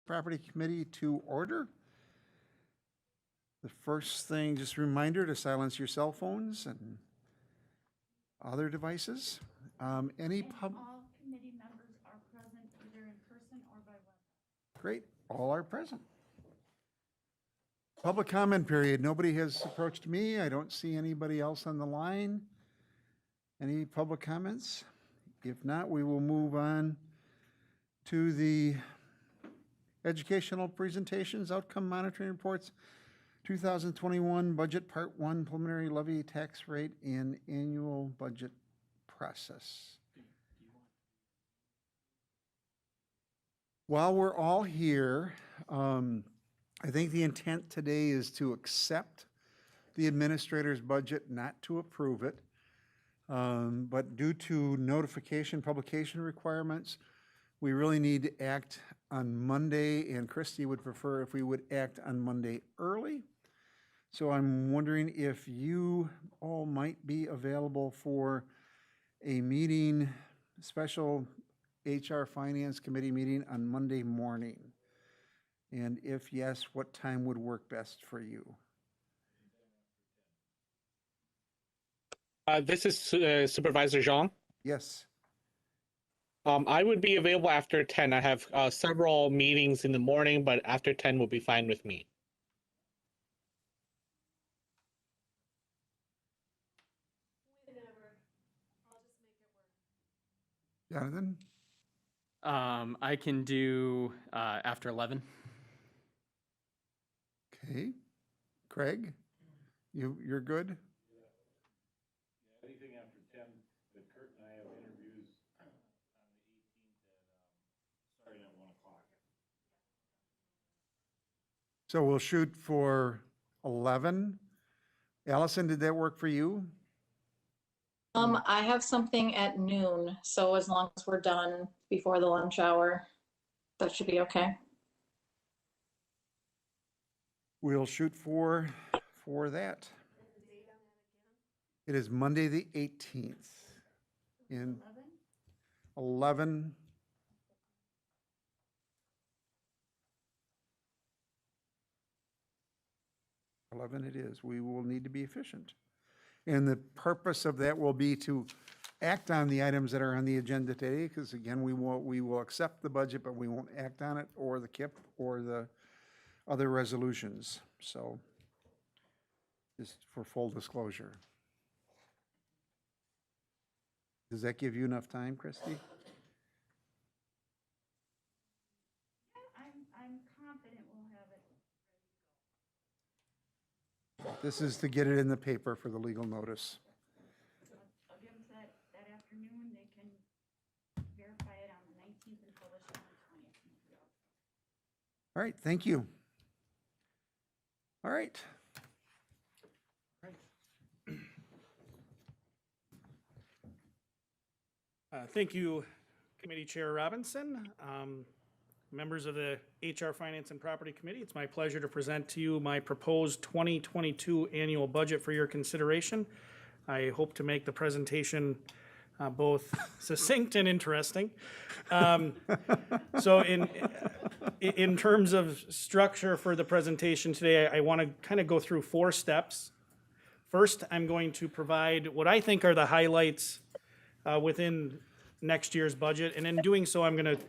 Property Committee to order. The first thing, just a reminder to silence your cell phones and other devices. Any And pub, all committee members are present either in person or by web. great, all are present. Public comment period. Nobody has approached me. I don't see anybody else on the line. Any public comments? If not, we will move on to the educational presentations, outcome monitoring reports, 2021 budget part 1 preliminary levy tax rate and annual budget process. While we're all here, I think the intent today is to accept the administrator's budget, not to approve it. But due to notification, publication requirements, we really need to act on Monday, and Christy would prefer if we would act on Monday early. So I'm wondering if you all might be available for a meeting, special HR Finance Committee meeting on Monday morning. And if yes, what time would work best for you? This is Supervisor Zhang. Yes. I would be available after 10. I have several meetings in the morning, but after 10 will be fine with me. Jonathan? I can do after 11. Okay. Craig? You're good? Anything after 10, but Kurt and I have interviews on the 18th starting at 1 o'clock. So we'll shoot for 11. Allison, did that work for you? I have something at noon, so as long as we're done before the lunch hour, that should be okay. We'll shoot for that. It is Monday, the 18th. In 11. It is. We will need to be efficient. And the purpose of that will be to act on the items that are on the agenda today, because again, we will accept the budget, but we won't act on it, or the KIP, or the other resolutions. So, just for full disclosure. Does that give you enough time, Christy? I'm confident we'll have it. This is to get it in the paper for the legal notice. I'll give them that afternoon. They can verify it on the 19th and publish it on the 20th. All right, thank you. All right. Thank you, Committee Chair Robinson. Members of the HR Finance and Property Committee, it's my pleasure to present to you my proposed 2022 annual budget for your consideration. I hope to make the presentation both succinct and interesting. So in terms of structure for the presentation today, I want to kind of go through 4 steps. First, I'm going to provide what I think are the highlights within next year's budget. And in doing so, I'm going to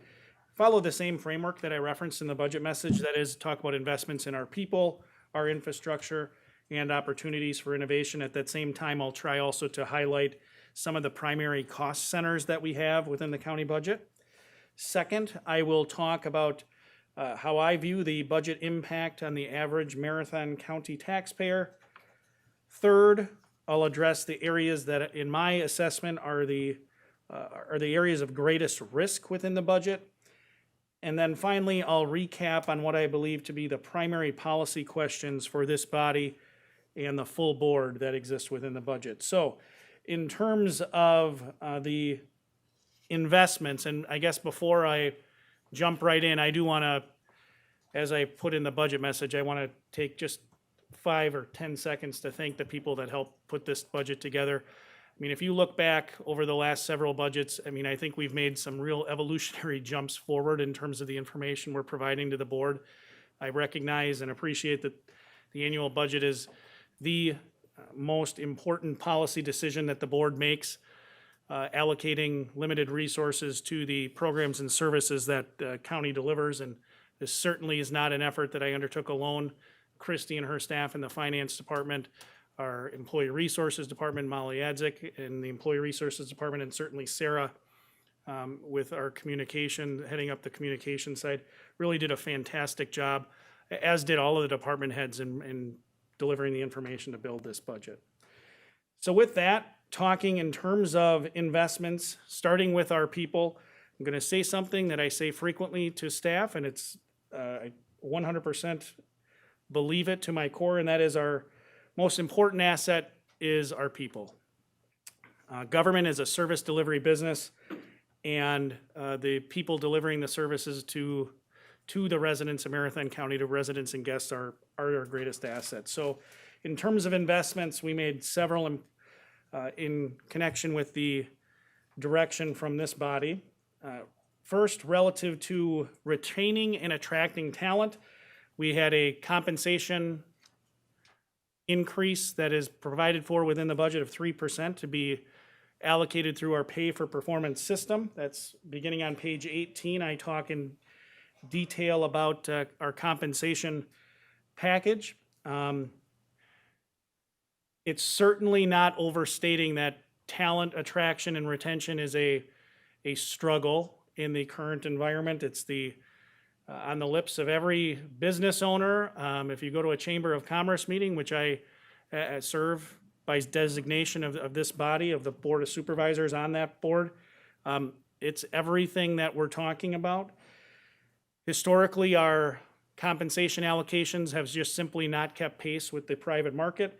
follow the same framework that I referenced in the budget message, that is, talk about investments in our people, our infrastructure, and opportunities for innovation. At that same time, I'll try also to highlight some of the primary cost centers that we have within the county budget. Second, I will talk about how I view the budget impact on the average Marathon County taxpayer. Third, I'll address the areas that, in my assessment, are the areas of greatest risk within the budget. And then finally, I'll recap on what I believe to be the primary policy questions for this body and the full board that exists within the budget. So in terms of the investments, and I guess before I jump right in, I do want to, as I put in the budget message, I want to take just 5 or 10 seconds to thank the people that helped put this budget together. I mean, if you look back over the last several budgets, I mean, I think we've made some real evolutionary jumps forward in terms of the information we're providing to the board. I recognize and appreciate that the annual budget is the most important policy decision that the board makes, allocating limited resources to the programs and services that the county delivers. And this certainly is not an effort that I undertook alone. Christy and her staff in the finance department, our employee resources department, Molly Adzik, and the employee resources department, and certainly Sarah with our communication, heading up the communication side, really did a fantastic job, as did all of the department heads in delivering the information to build this budget. So with that, talking in terms of investments, starting with our people, I'm going to say something that I say frequently to staff, and it's I 100% believe it to my core, and that is our most important asset is our people. Government is a service delivery business, and the people delivering the services to the residents of Marathon County, to residents and guests, are our greatest asset. So in terms of investments, we made several in connection with the direction from this body. First, relative to retaining and attracting talent, we had a compensation increase that is provided for within the budget of 3% to be allocated through our pay for performance system. That's beginning on page 18. I talk in detail about our compensation package. It's certainly not overstating that talent attraction and retention is a struggle in the current environment. It's on the lips of every business owner. If you go to a Chamber of Commerce meeting, which I serve by designation of this body, of the Board of Supervisors on that board, it's everything that we're talking about. Historically, our compensation allocations have just simply not kept pace with the private market.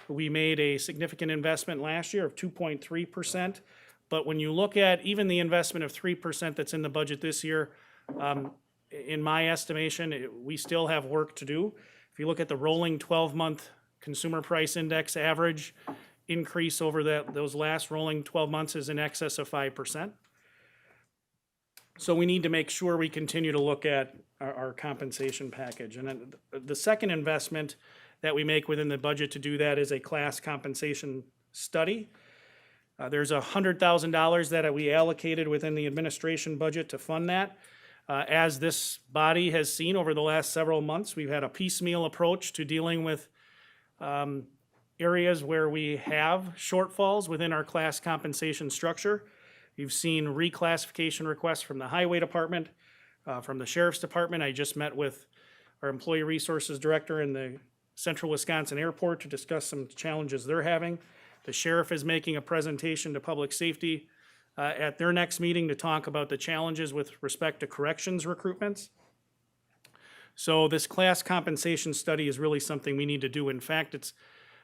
We made a significant investment last year of 2.3%, but when you look at even the investment of 3% that's in the budget this year, in my estimation, we still have work to do. If you look at the rolling 12-month consumer price index average increase over those last rolling 12 months is in excess of 5%. So we need to make sure we continue to look at our compensation package. And then the second investment that we make within the budget to do that is a class compensation study. There's $100,000 that we allocated within the administration budget to fund that. As this body has seen over the last several months, we've had a piecemeal approach to dealing with areas where we have shortfalls within our class compensation structure. You've seen reclassification requests from the Highway Department, from the Sheriff's Department. I just met with our Employee Resources Director in the Central Wisconsin Airport to discuss some challenges they're having. The Sheriff is making a presentation to Public Safety at their next meeting to talk about the challenges with respect to corrections recruitments. So this class compensation study is really something we need to do. In fact, it's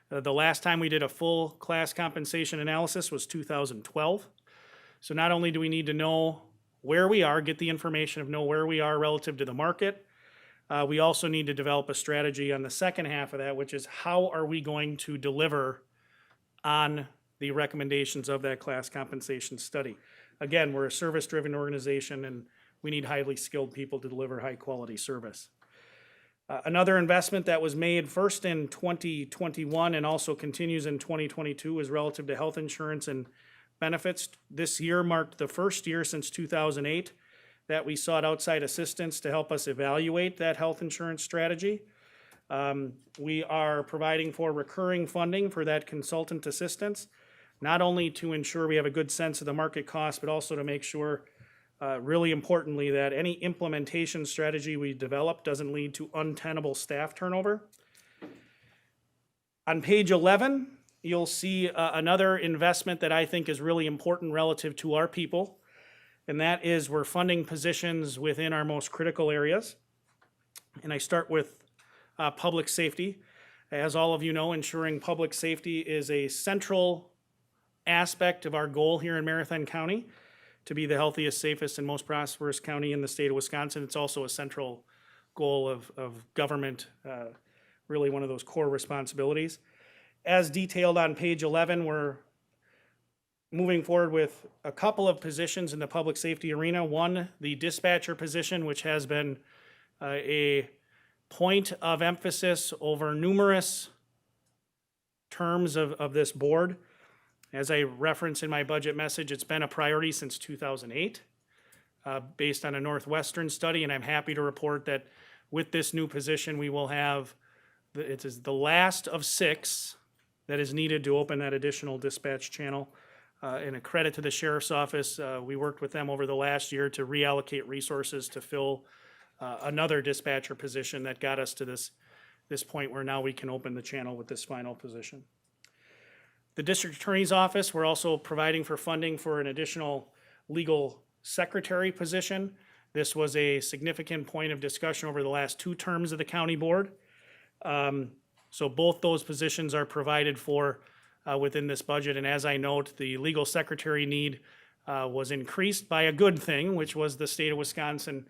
the last time we did a full class compensation analysis was 2012. So not only do we need to know where we are, get the information of know where we are relative to the market, we also need to develop a strategy on the second half of that, which is how are we going to deliver on the recommendations of that class compensation study. Again, we're a service-driven organization, and we need highly skilled people to deliver high-quality service. Another investment that was made first in 2021 and also continues in 2022 is relative to health insurance and benefits. This year marked the first year since 2008 that we sought outside assistance to help us evaluate that health insurance strategy. We are providing for recurring funding for that consultant assistance, not only to ensure we have a good sense of the market cost, but also to make sure, really importantly, that any implementation strategy we develop doesn't lead to untenable staff turnover. On page 11, you'll see another investment that I think is really important relative to our people, and that is we're funding positions within our most critical areas. And I start with public safety. As all of you know, ensuring public safety is a central aspect of our goal here in Marathon County to be the healthiest, safest, and most prosperous county in the state of Wisconsin. It's also a central goal of government, really one of those core responsibilities. As detailed on page 11, we're moving forward with a couple of positions in the public safety arena. One, the dispatcher position, which has been a point of emphasis over numerous terms of this board. As I referenced in my budget message, it's been a priority since 2008, based on a Northwestern study, and I'm happy to report that with this new position, we will have, it is the last of 6 that is needed to open that additional dispatch channel. And a credit to the sheriff's office, we worked with them over the last year to reallocate resources to fill another dispatcher position that got us to this point where now we can open the channel with this final position. The district attorney's office, we're also providing for funding for an additional legal secretary position. This was a significant point of discussion over the last 2 terms of the county board. So both those positions are provided for within this budget. And as I note, the legal secretary need was increased by a good thing, which was the state of Wisconsin,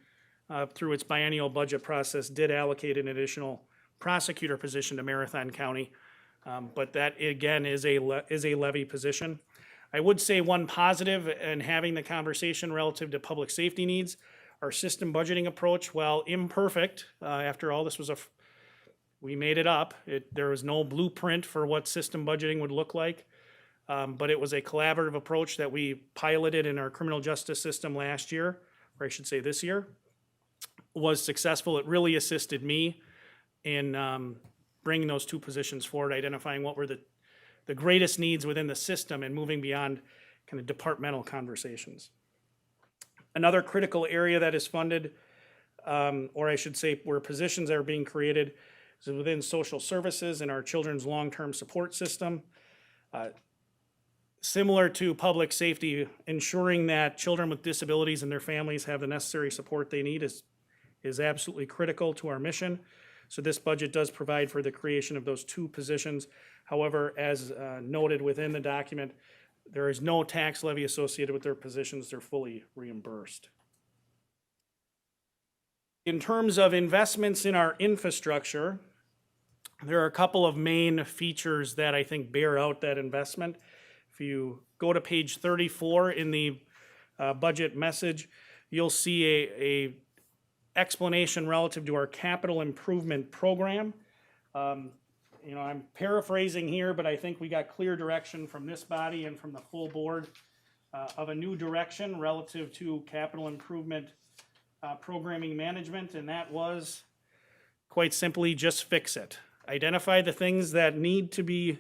through its biennial budget process, did allocate an additional prosecutor position to Marathon County. But that, again, is a levy position. I would say one positive in having the conversation relative to public safety needs, our system budgeting approach, while imperfect, after all, this was we made it up. There was no blueprint for what system budgeting would look like, but it was a collaborative approach that we piloted in our criminal justice system last year, or I should say this year, was successful. It really assisted me in bringing those 2 positions forward, identifying what were the greatest needs within the system and moving beyond kind of departmental conversations. Another critical area that is funded, or I should say where positions are being created, is within social services and our children's long-term support system. Similar to public safety, ensuring that children with disabilities and their families have the necessary support they need is absolutely critical to our mission. So this budget does provide for the creation of those 2 positions. However, as noted within the document, there is no tax levy associated with their positions. They're fully reimbursed. In terms of investments in our infrastructure, there are a couple of main features that I think bear out that investment. If you go to page 34 in the budget message, you'll see a explanation relative to our capital improvement program. I'm paraphrasing here, but I think we got clear direction from this body and from the full board of a new direction relative to capital improvement programming management, and that was quite simply just fix it. Identify the things that need to be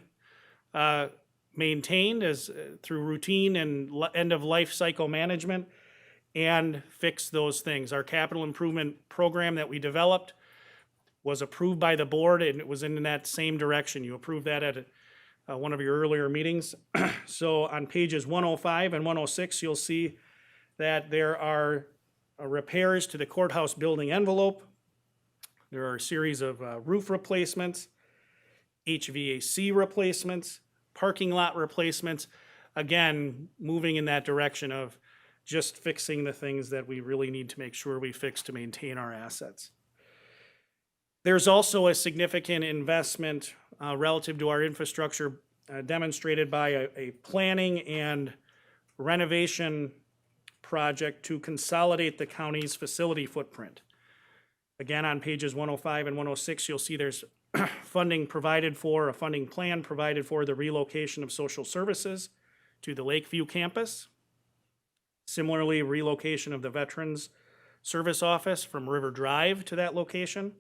maintained as through routine and end of life cycle management, and fix those things. Our capital improvement program that we developed was approved by the board, and it was in that same direction. You approved that at one of your earlier meetings. So on pages 105 and 106, you'll see that there are repairs to the courthouse building envelope. There are a series of roof replacements, HVAC replacements, parking lot replacements. Again, moving in that direction of just fixing the things that we really need to make sure we fix to maintain our assets. There's also a significant investment relative to our infrastructure demonstrated by a planning and renovation project to consolidate the county's facility footprint. Again, on pages 105 and 106, you'll see there's funding provided for, a funding plan provided for the relocation of social services to the Lakeview campus. Similarly, relocation of the Veterans Service Office from River Drive to that location.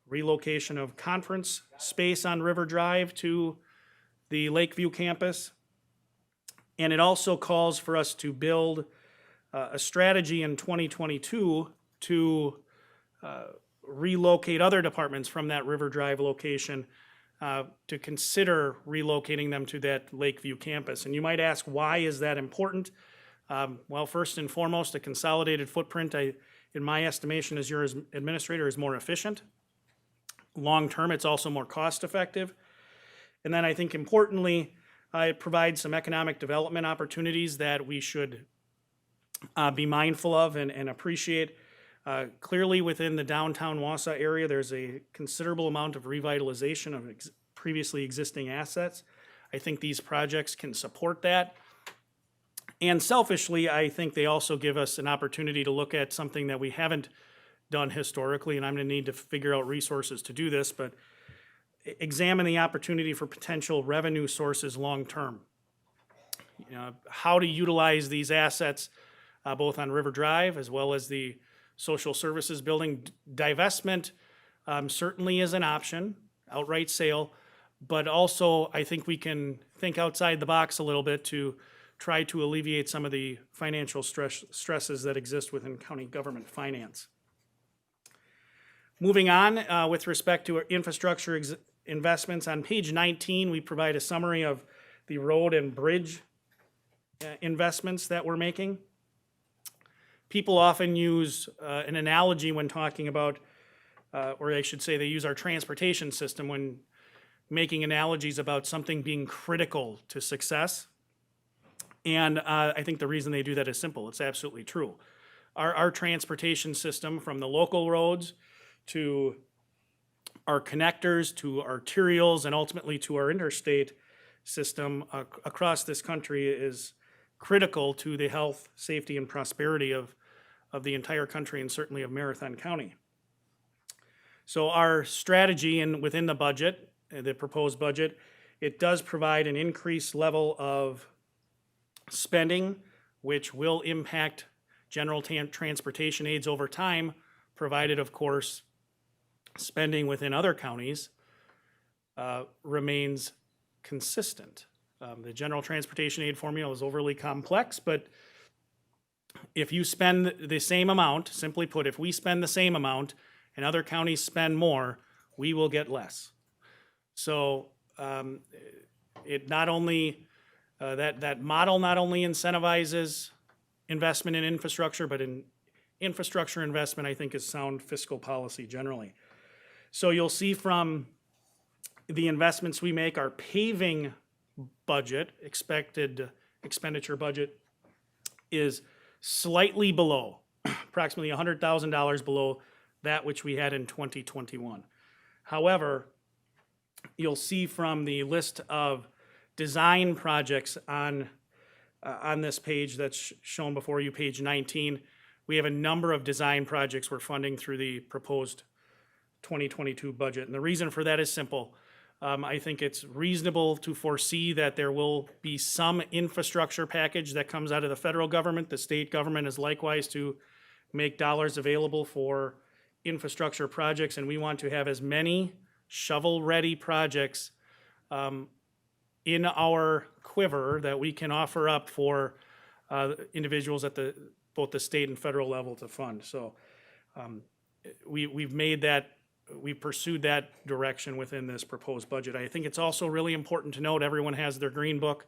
Relocation of conference space on River Drive to the Lakeview campus. And it also calls for us to build a strategy in 2022 to relocate other departments from that River Drive location to consider relocating them to that Lakeview campus. And you might ask, why is that important? Well, first and foremost, a consolidated footprint, in my estimation as your administrator, is more efficient. Long-term, it's also more cost-effective. And then I think importantly, it provides some economic development opportunities that we should be mindful of and appreciate. Clearly within the downtown Wausau area, there's a considerable amount of revitalization of previously existing assets. I think these projects can support that. And selfishly, I think they also give us an opportunity to look at something that we haven't done historically, and I'm going to need to figure out resources to do this, but examine the opportunity for potential revenue sources long-term. You know, how to utilize these assets, both on River Drive as well as the social services building. Divestment certainly is an option, outright sale, but also I think we can think outside the box a little bit to try to alleviate some of the financial stresses that exist within county government finance. Moving on, with respect to our infrastructure investments, on page 19, we provide a summary of the road and bridge investments that we're making. People often use an analogy when talking about, or I should say they use our transportation system when making analogies about something being critical to success. And I think the reason they do that is simple. It's absolutely true. Our transportation system, from the local roads to our connectors, to arterials, and ultimately to our interstate system across this country, is critical to the health, safety, and prosperity of the entire country, and certainly of Marathon County. So our strategy, and within the budget, the proposed budget, it does provide an increased level of spending, which will impact general transportation aids over time, provided, of course, spending within other counties remains consistent. The general transportation aid formula is overly complex, but if you spend the same amount, simply put, if we spend the same amount and other counties spend more, we will get less. So it not only, that model not only incentivizes investment in infrastructure, but in infrastructure investment, I think, is sound fiscal policy generally. So you'll see from the investments we make, our paving budget, expected expenditure budget, is slightly below, approximately $100,000 below that which we had in 2021. However, you'll see from the list of design projects on this page that's shown before you, page 19, we have a number of design projects we're funding through the proposed 2022 budget. And the reason for that is simple. I think it's reasonable to foresee that there will be some infrastructure package that comes out of the federal government. The state government is likewise to make dollars available for infrastructure projects, and we want to have as many shovel-ready projects in our quiver that we can offer up for individuals at both the state and federal level to fund. So we've pursued that direction within this proposed budget. I think it's also really important to note, everyone has their green book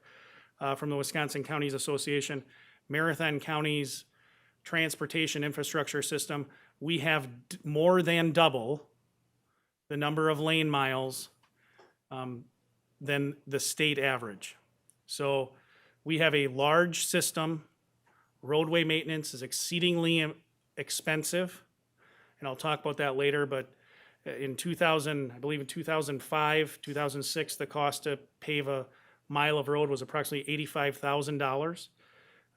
from the Wisconsin Counties Association. Marathon County's transportation infrastructure system, we have more than double the number of lane miles than the state average. So we have a large system. Roadway maintenance is exceedingly expensive, and I'll talk about that later, but in 2005, 2006, the cost to pave a mile of road was approximately $85,000.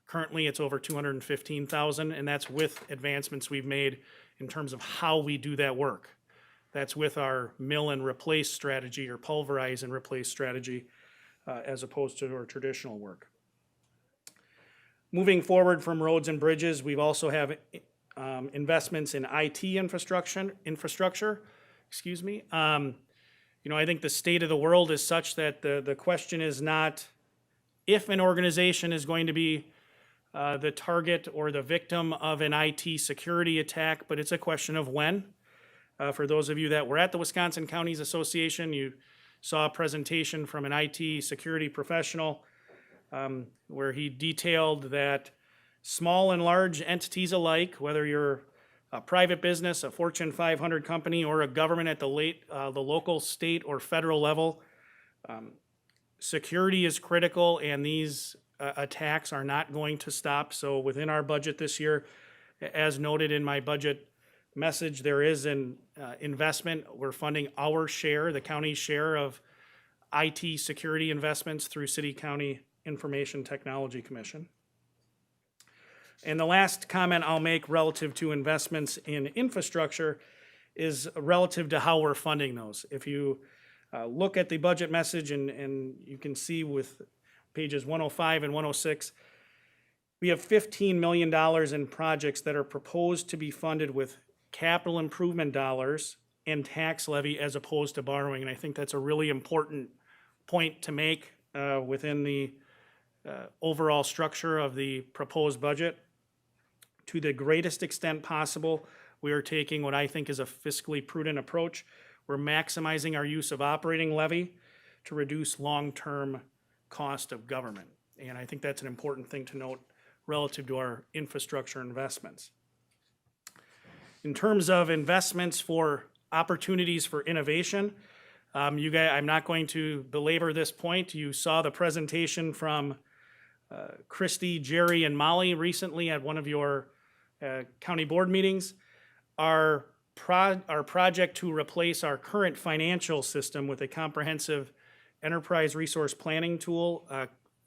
Currently, it's over $215,000, and that's with advancements we've made in terms of how we do that work. That's with our mill and replace strategy, or pulverize and replace strategy, as opposed to our traditional work. Moving forward from roads and bridges, we've also have investments in IT infrastructure. I think the state of the world is such that the question is not if an organization is going to be the target or the victim of an IT security attack, but it's a question of when. For those of you that were at the Wisconsin Counties Association, you saw a presentation from an IT security professional where he detailed that small and large entities alike, whether you're a private business, a Fortune 500 company, or a government at the local, state, or federal level, security is critical, and these attacks are not going to stop. So within our budget this year, as noted in my budget message, there is an investment. We're funding our share, the county's share of IT security investments through City County Information Technology Commission. And the last comment I'll make relative to investments in infrastructure is relative to how we're funding those. If you look at the budget message and you can see with pages 105 and 106, we have $15 million in projects that are proposed to be funded with capital improvement dollars and tax levy as opposed to borrowing. And I think that's a really important point to make within the overall structure of the proposed budget. To the greatest extent possible, we are taking what I think is a fiscally prudent approach. We're maximizing our use of operating levy to reduce long-term cost of government. And I think that's an important thing to note relative to our infrastructure investments. In terms of investments for opportunities for innovation, you guys, I'm not going to belabor this point. You saw the presentation from Christy, Jerry, and Molly recently at one of your county board meetings. Our project to replace our current financial system with a comprehensive enterprise resource planning tool,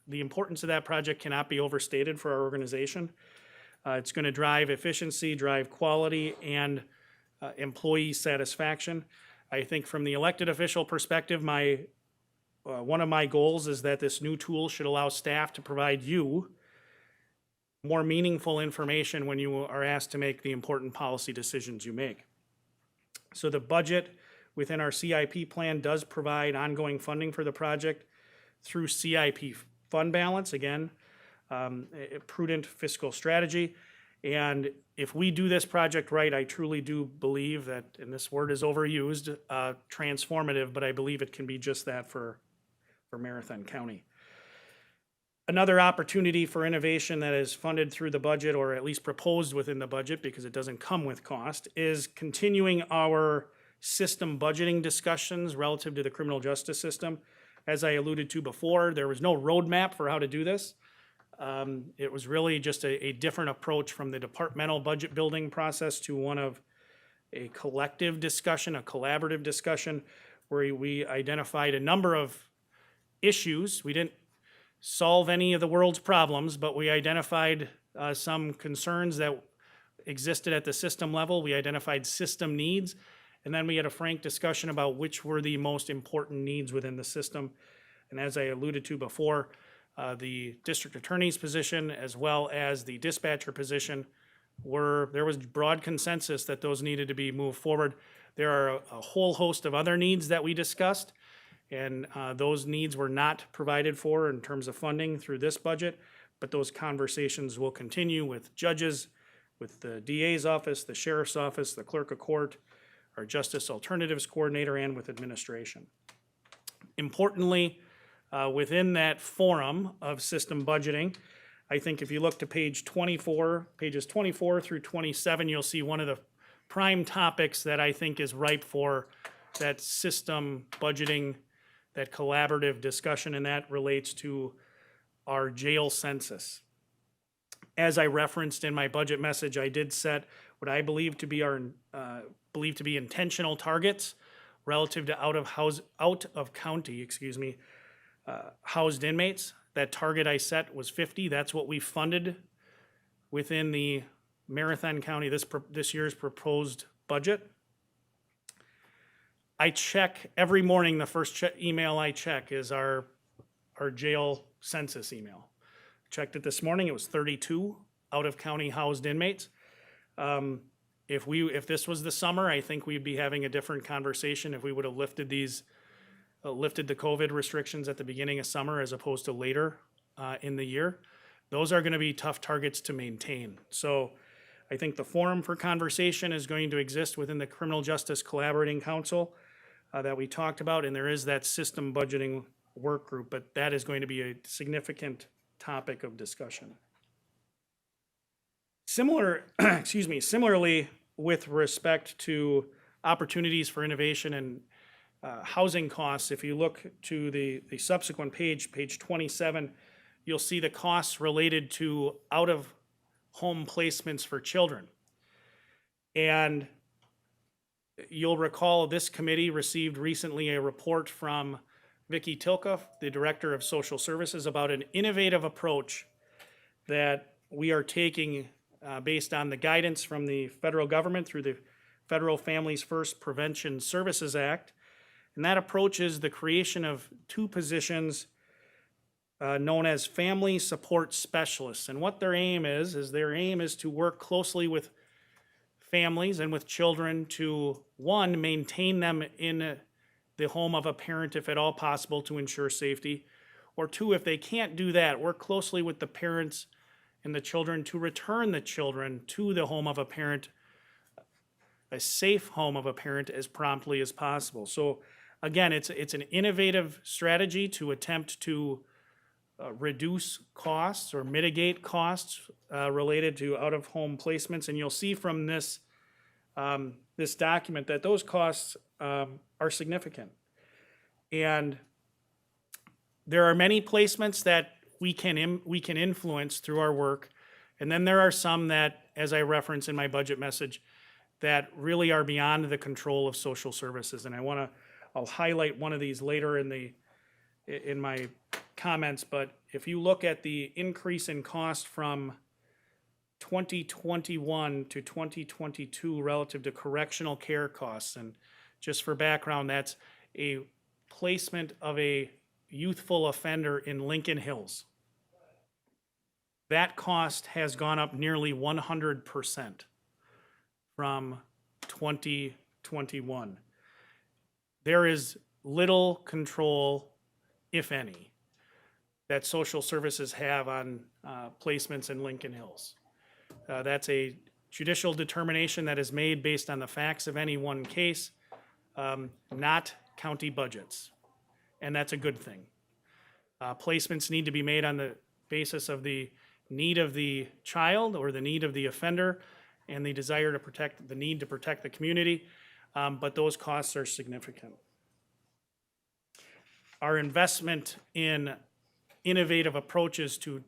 the importance of that project cannot be overstated for our organization. It's going to drive efficiency, drive quality, and employee satisfaction. I think from the elected official perspective, one of my goals is that this new tool should allow staff to provide you more meaningful information when you are asked to make the important policy decisions you make. So the budget within our CIP plan does provide ongoing funding for the project through CIP fund balance, again, a prudent fiscal strategy. And if we do this project right, I truly do believe that, and this word is overused, transformative, but I believe it can be just that for Marathon County. Another opportunity for innovation that is funded through the budget, or at least proposed within the budget because it doesn't come with cost, is continuing our system budgeting discussions relative to the criminal justice system. As I alluded to before, there was no roadmap for how to do this. It was really just a different approach from the departmental budget building process to one of a collective discussion, a collaborative discussion, where we identified a number of issues. We didn't solve any of the world's problems, but we identified some concerns that existed at the system level. We identified system needs, and then we had a frank discussion about which were the most important needs within the system. And as I alluded to before, the district attorney's position as well as the dispatcher position there was broad consensus that those needed to be moved forward. There are a whole host of other needs that we discussed, and those needs were not provided for in terms of funding through this budget, but those conversations will continue with judges, with the DA's office, the sheriff's office, the clerk of court, our justice alternatives coordinator, and with administration. Importantly, within that forum of system budgeting, I think if you look to pages 24 through 27, you'll see one of the prime topics that I think is ripe for that system budgeting, that collaborative discussion, and that relates to our jail census. As I referenced in my budget message, I did set what I believe to be intentional targets relative to out of county, housed inmates. That target I set was 50. That's what we funded within the Marathon County this year's proposed budget. I check every morning. The first email I check is our jail census email. Checked it this morning. It was 32 out of county housed inmates. If this was the summer, I think we'd be having a different conversation if we would have lifted the COVID restrictions at the beginning of summer as opposed to later in the year. Those are going to be tough targets to maintain. So I think the forum for conversation is going to exist within the Criminal Justice Collaborating Council that we talked about, and there is that system budgeting work group, but that is going to be a significant topic of discussion. Similarly, with respect to opportunities for innovation and housing costs, if you look to the subsequent page 27, you'll see the costs related to out-of-home placements for children. And you'll recall this committee received recently a report from Vicki Tilka, the Director of Social Services, about an innovative approach that we are taking based on the guidance from the federal government through the Federal Families First Prevention Services Act. And that approach is the creation of 2 positions known as family support specialists. And what their aim is their aim is to work closely with families and with children to, 1, maintain them in the home of a parent if at all possible to ensure safety, or 2, if they can't do that, work closely with the parents and the children to return the children to the home of a parent, a safe home of a parent, as promptly as possible. So again, it's an innovative strategy to attempt to reduce costs or mitigate costs related to out-of-home placements. And you'll see from this, this document that those costs are significant. And there are many placements that we can influence through our work. And then there are some that, as I reference in my budget message, that really are beyond the control of social services. And I'll highlight one of these later in my comments, but if you look at the increase in cost from 2021 to 2022 relative to correctional care costs, and just for background, that's a placement of a youthful offender in Lincoln Hills. That cost has gone up nearly 100% from 2021. There is little control, if any, that social services have on placements in Lincoln Hills. That's a judicial determination that is made based on the facts of any one case, not county budgets. And that's a good thing. Placements need to be made on the basis of the need of the child or the need of the offender and the desire to protect, the need to protect the community, but those costs are significant. Our investment in innovative approaches to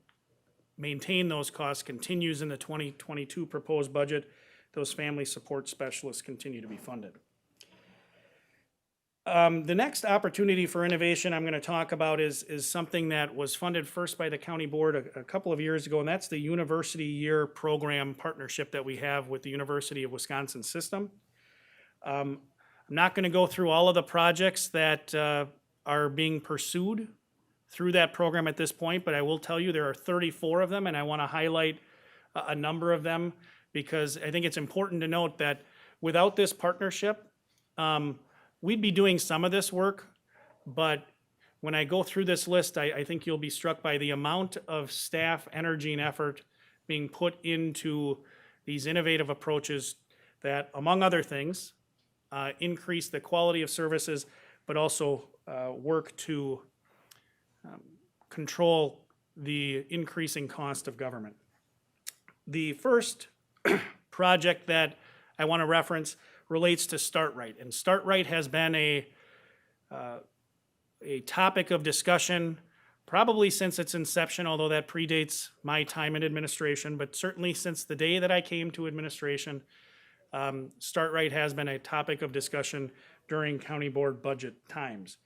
maintain those costs continues in the 2022 proposed budget. Those family support specialists continue to be funded. The next opportunity for innovation I'm going to talk about is something that was funded first by the county board a couple of years ago, and that's the University Year Program partnership that we have with the University of Wisconsin System. I'm not going to go through all of the projects that are being pursued through that program at this point, but I will tell you there are 34 of them, and I want to highlight a number of them because I think it's important to note that without this partnership, we'd be doing some of this work, but when I go through this list, I think you'll be struck by the amount of staff, energy, and effort being put into these innovative approaches that, among other things, increase the quality of services, but also work to control the increasing cost of government. The first project that I want to reference relates to StartRight, and StartRight has been a topic of discussion probably since its inception, although that predates my time in administration, but certainly since the day that I came to administration, StartRight has been a topic of discussion during county board budget times.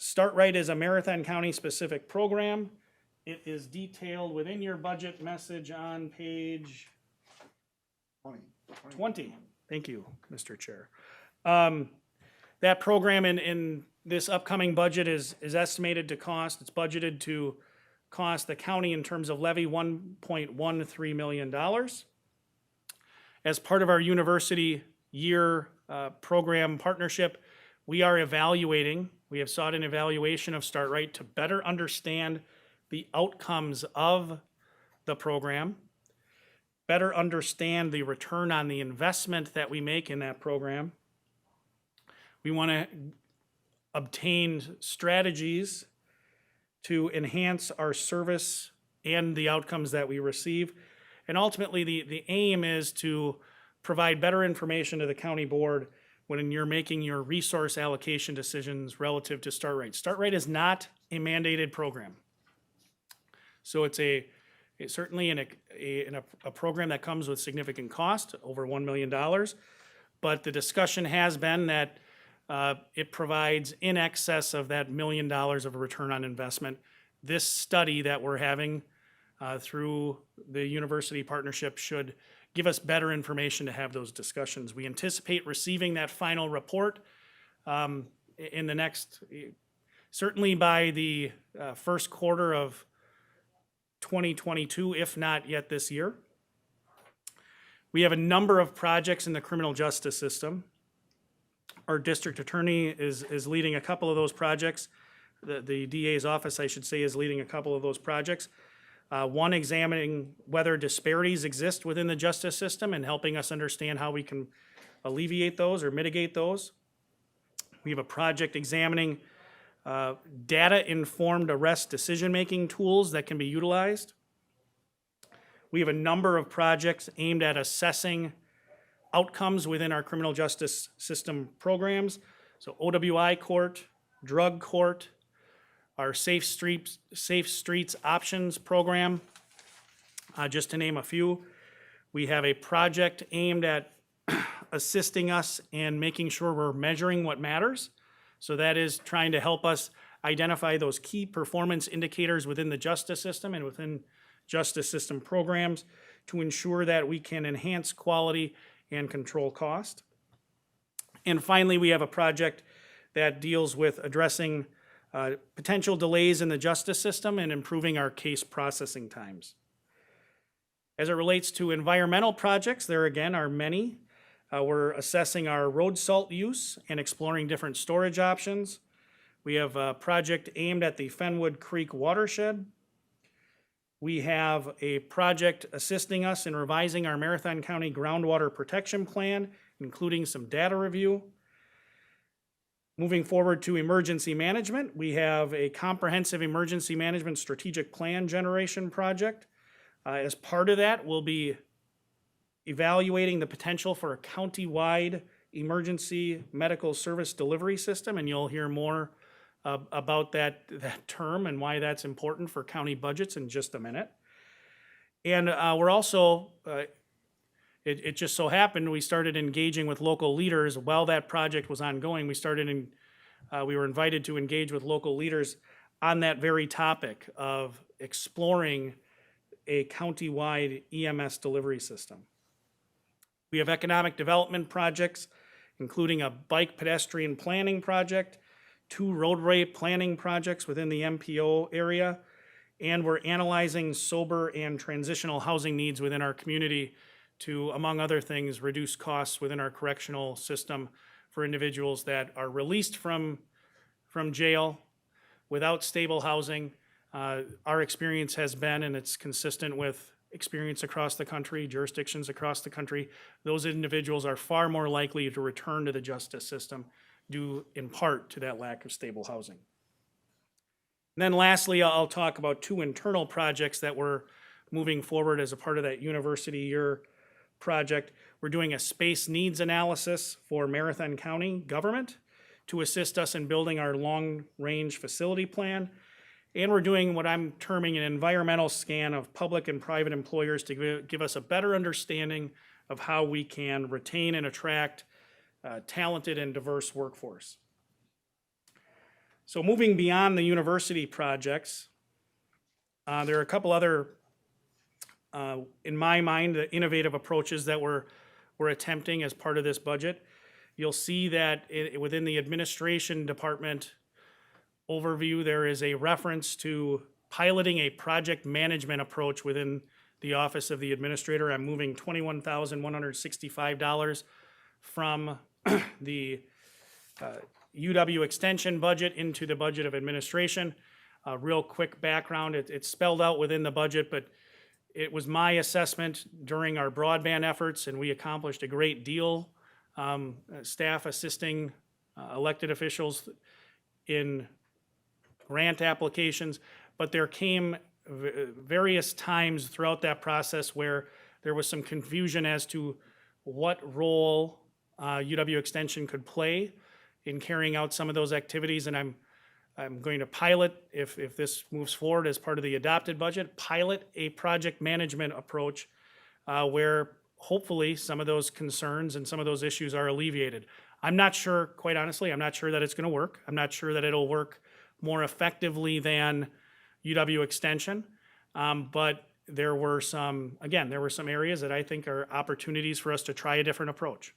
StartRight is a Marathon County specific program. It is detailed within your budget message on page 20. Thank you, Mr. Chair. That program in this upcoming budget is estimated to cost, it's budgeted to cost the county in terms of levy $1.13 million. As part of our University Year program partnership, we have sought an evaluation of StartRight to better understand the outcomes of the program, better understand the return on the investment that we make in that program. We want to obtain strategies to enhance our service and the outcomes that we receive. And ultimately, the aim is to provide better information to the county board when you're making your resource allocation decisions relative to StartRight. StartRight is not a mandated program. So it's certainly a program that comes with significant cost, over $1 million, but the discussion has been that it provides in excess of that $1 million of return on investment. This study that we're having through the university partnership should give us better information to have those discussions. We anticipate receiving that final report in the next, certainly by the first quarter of 2022, if not yet this year. We have a number of projects in the criminal justice system. Our district attorney is leading a couple of those projects. The DA's office, I should say, is leading a couple of those projects. One examining whether disparities exist within the justice system and helping us understand how we can alleviate those or mitigate those. We have a project examining data-informed arrest decision-making tools that can be utilized. We have a number of projects aimed at assessing outcomes within our criminal justice system programs. So OWI court, drug court, our Safe Streets Options program, just to name a few. We have a project aimed at assisting us in making sure we're measuring what matters. So that is trying to help us identify those key performance indicators within the justice system and within justice system programs to ensure that we can enhance quality and control cost. And finally, we have a project that deals with addressing potential delays in the justice system and improving our case processing times. As it relates to environmental projects, there again are many. We're assessing our road salt use and exploring different storage options. We have a project aimed at the Fenwood Creek watershed. We have a project assisting us in revising our Marathon County groundwater protection plan, including some data review. Moving forward to emergency management, we have a comprehensive emergency management strategic plan generation project. As part of that, we'll be evaluating the potential for a county-wide emergency medical service delivery system, and you'll hear more about that term and why that's important for county budgets in just a minute. And we're also, it just so happened, we started engaging with local leaders while that project was ongoing. We were invited to engage with local leaders on that very topic of exploring a county-wide EMS delivery system. We have economic development projects, including a bike pedestrian planning project, 2 roadway planning projects within the MPO area, and we're analyzing sober and transitional housing needs within our community to, among other things, reduce costs within our correctional system for individuals that are released from jail without stable housing. Our experience has been, and it's consistent with experience across the country, jurisdictions across the country, those individuals are far more likely to return to the justice system due in part to that lack of stable housing. And then lastly, I'll talk about 2 internal projects that we're moving forward as a part of that university year project. We're doing a space needs analysis for Marathon County government to assist us in building our long-range facility plan. And we're doing what I'm terming an environmental scan of public and private employers to give us a better understanding of how we can retain and attract talented and diverse workforce. So moving beyond the university projects, there are a couple other, in my mind, the innovative approaches that we're attempting as part of this budget. You'll see that within the administration department overview, there is a reference to piloting a project management approach within the Office of the Administrator. I'm moving $21,165 from the UW Extension budget into the budget of administration. Real quick background, it's spelled out within the budget, but it was my assessment during our broadband efforts, and we accomplished a great deal, staff assisting elected officials in grant applications, but there came various times throughout that process where there was some confusion as to what role UW Extension could play in carrying out some of those activities, and I'm going to pilot, if this moves forward as part of the adopted budget, pilot a project management approach where hopefully some of those concerns and some of those issues are alleviated. I'm not sure, quite honestly, I'm not sure that it's going to work. I'm not sure that it'll work more effectively than UW Extension, but there were some areas that I think are opportunities for us to try a different approach.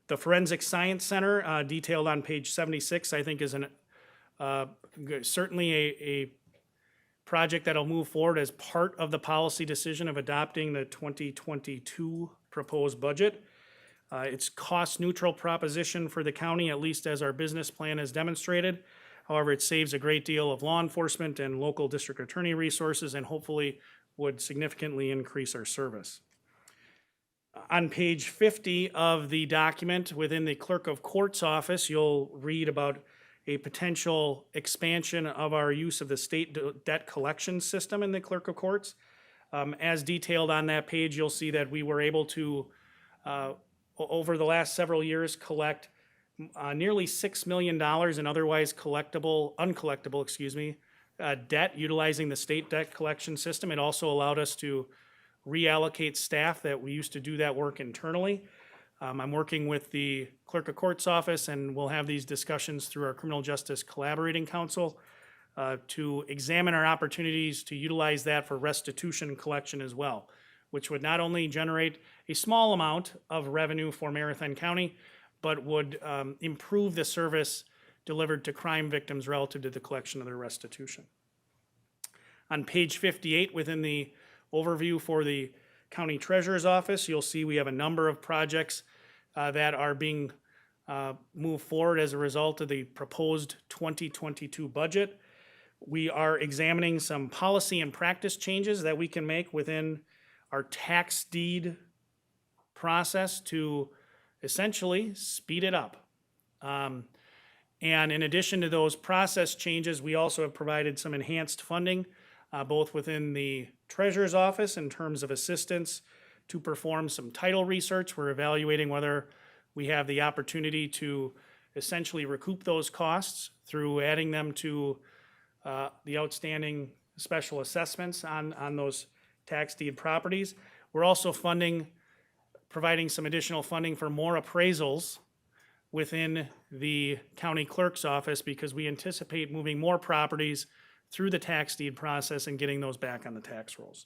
The Forensic Science Center, detailed on page 76, I think is certainly a project that'll move forward as part of the policy decision of adopting the 2022 proposed budget. It's cost neutral proposition for the county, at least as our business plan has demonstrated. However, it saves a great deal of law enforcement and local district attorney resources and hopefully would significantly increase our service. On page 50 of the document within the Clerk of Court's office, you'll read about a potential expansion of our use of the state debt collection system in the Clerk of Courts. As detailed on that page, you'll see that we were able to, over the last several years, collect nearly $6 million in otherwise uncollectible debt utilizing the state debt collection system. It also allowed us to reallocate staff that we used to do that work internally. I'm working with the Clerk of Court's office, and we'll have these discussions through our Criminal Justice Collaborating Council to examine our opportunities to utilize that for restitution collection as well, which would not only generate a small amount of revenue for Marathon County, but would improve the service delivered to crime victims relative to the collection of their restitution. On page 58, within the overview for the County Treasurer's Office, you'll see we have a number of projects that are being moved forward as a result of the proposed 2022 budget. We are examining some policy and practice changes that we can make within our tax deed process to essentially speed it up. And in addition to those process changes, we also have provided some enhanced funding, both within the Treasurer's Office in terms of assistance to perform some title research. We're evaluating whether we have the opportunity to essentially recoup those costs through adding them to the outstanding special assessments on those tax deed properties. We're also providing some additional funding for more appraisals within the county clerk's office because we anticipate moving more properties through the tax deed process and getting those back on the tax rolls.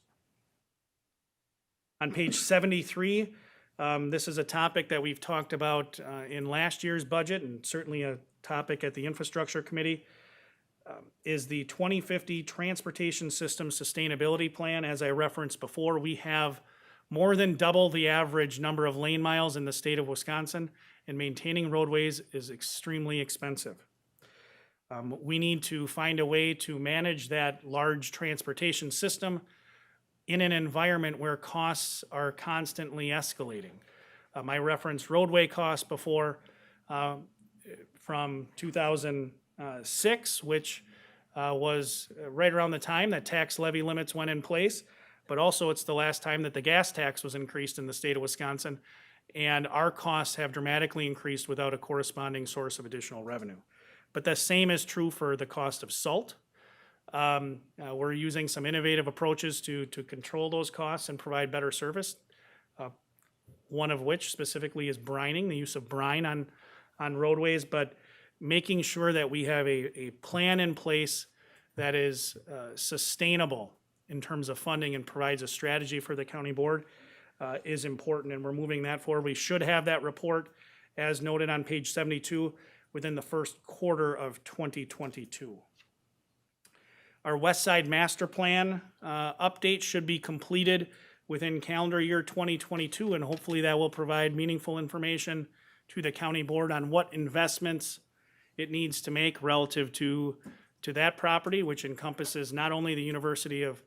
On page 73, this is a topic that we've talked about in last year's budget and certainly a topic at the Infrastructure Committee, is the 2050 Transportation System Sustainability Plan. As I referenced before, we have more than double the average number of lane miles in the state of Wisconsin, and maintaining roadways is extremely expensive. We need to find a way to manage that large transportation system in an environment where costs are constantly escalating. I referenced roadway costs before from 2006, which was right around the time that tax levy limits went in place, but also it's the last time that the gas tax was increased in the state of Wisconsin, and our costs have dramatically increased without a corresponding source of additional revenue. But the same is true for the cost of salt. We're using some innovative approaches to control those costs and provide better service. One of which specifically is brining, the use of brine on roadways, but making sure that we have a plan in place that is sustainable in terms of funding and provides a strategy for the county board is important, and we're moving that forward. We should have that report, as noted on page 72, within the first quarter of 2022. Our West Side Master Plan update should be completed within calendar year 2022, and hopefully that will provide meaningful information to the county board on what investments it needs to make relative to that property, which encompasses not only the University of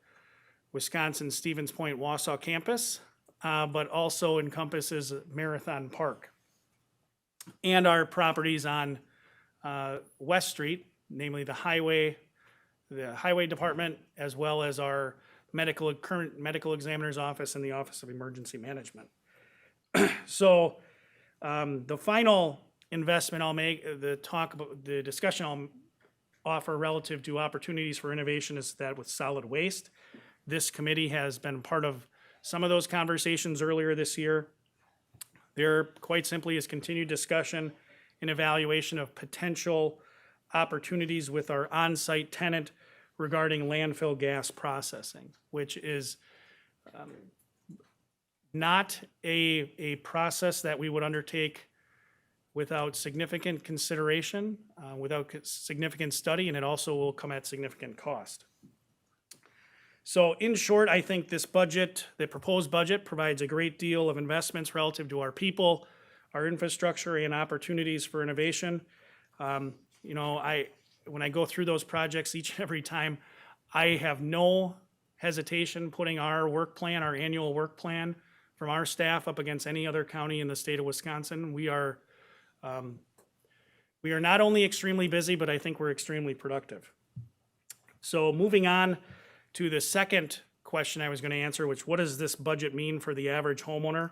Wisconsin Stevens Point Wausau campus, but also encompasses Marathon Park and our properties on West Street, namely the highway department, as well as our current medical examiner's office and the Office of Emergency Management. So the final investment I'll make, the discussion I'll offer relative to opportunities for innovation is that with solid waste. This committee has been part of some of those conversations earlier this year. There quite simply is continued discussion and evaluation of potential opportunities with our on-site tenant regarding landfill gas processing, which is not a process that we would undertake without significant consideration, without significant study, and it also will come at significant cost. So in short, I think this budget, the proposed budget, provides a great deal of investments relative to our people, our infrastructure, and opportunities for innovation. You know, when I go through those projects each and every time, I have no hesitation putting our work plan, our annual work plan from our staff up against any other county in the state of Wisconsin. We are not only extremely busy, but I think we're extremely productive. So moving on to the second question I was going to answer, which what does this budget mean for the average homeowner?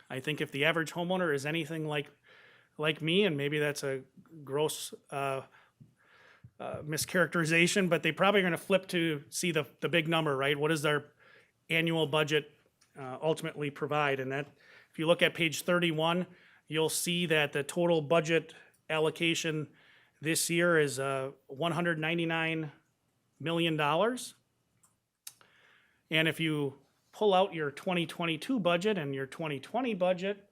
I think if the average homeowner is anything like me, and maybe that's a gross mischaracterization, but they probably are going to flip to see the big number, right? What does their annual budget ultimately provide? And that, if you look at page 31, you'll see that the total budget allocation this year is $199 million. And if you pull out your 2022 budget and your 2020 budget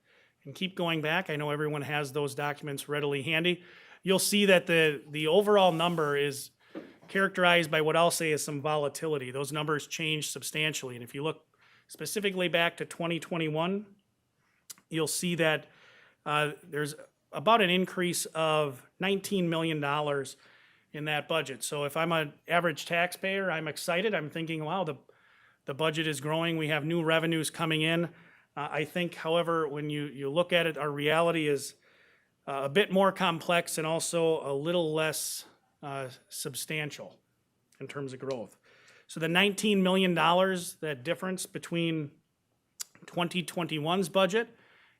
and keep going back, I know everyone has those documents readily handy, you'll see that the overall number is characterized by what I'll say is some volatility. Those numbers change substantially. And if you look specifically back to 2021, you'll see that there's about an increase of $19 million in that budget. So if I'm an average taxpayer, I'm excited. I'm thinking, wow, the budget is growing. We have new revenues coming in. I think, however, when you look at it, our reality is a bit more complex and also a little less substantial in terms of growth. So the $19 million, that difference between 2021's budget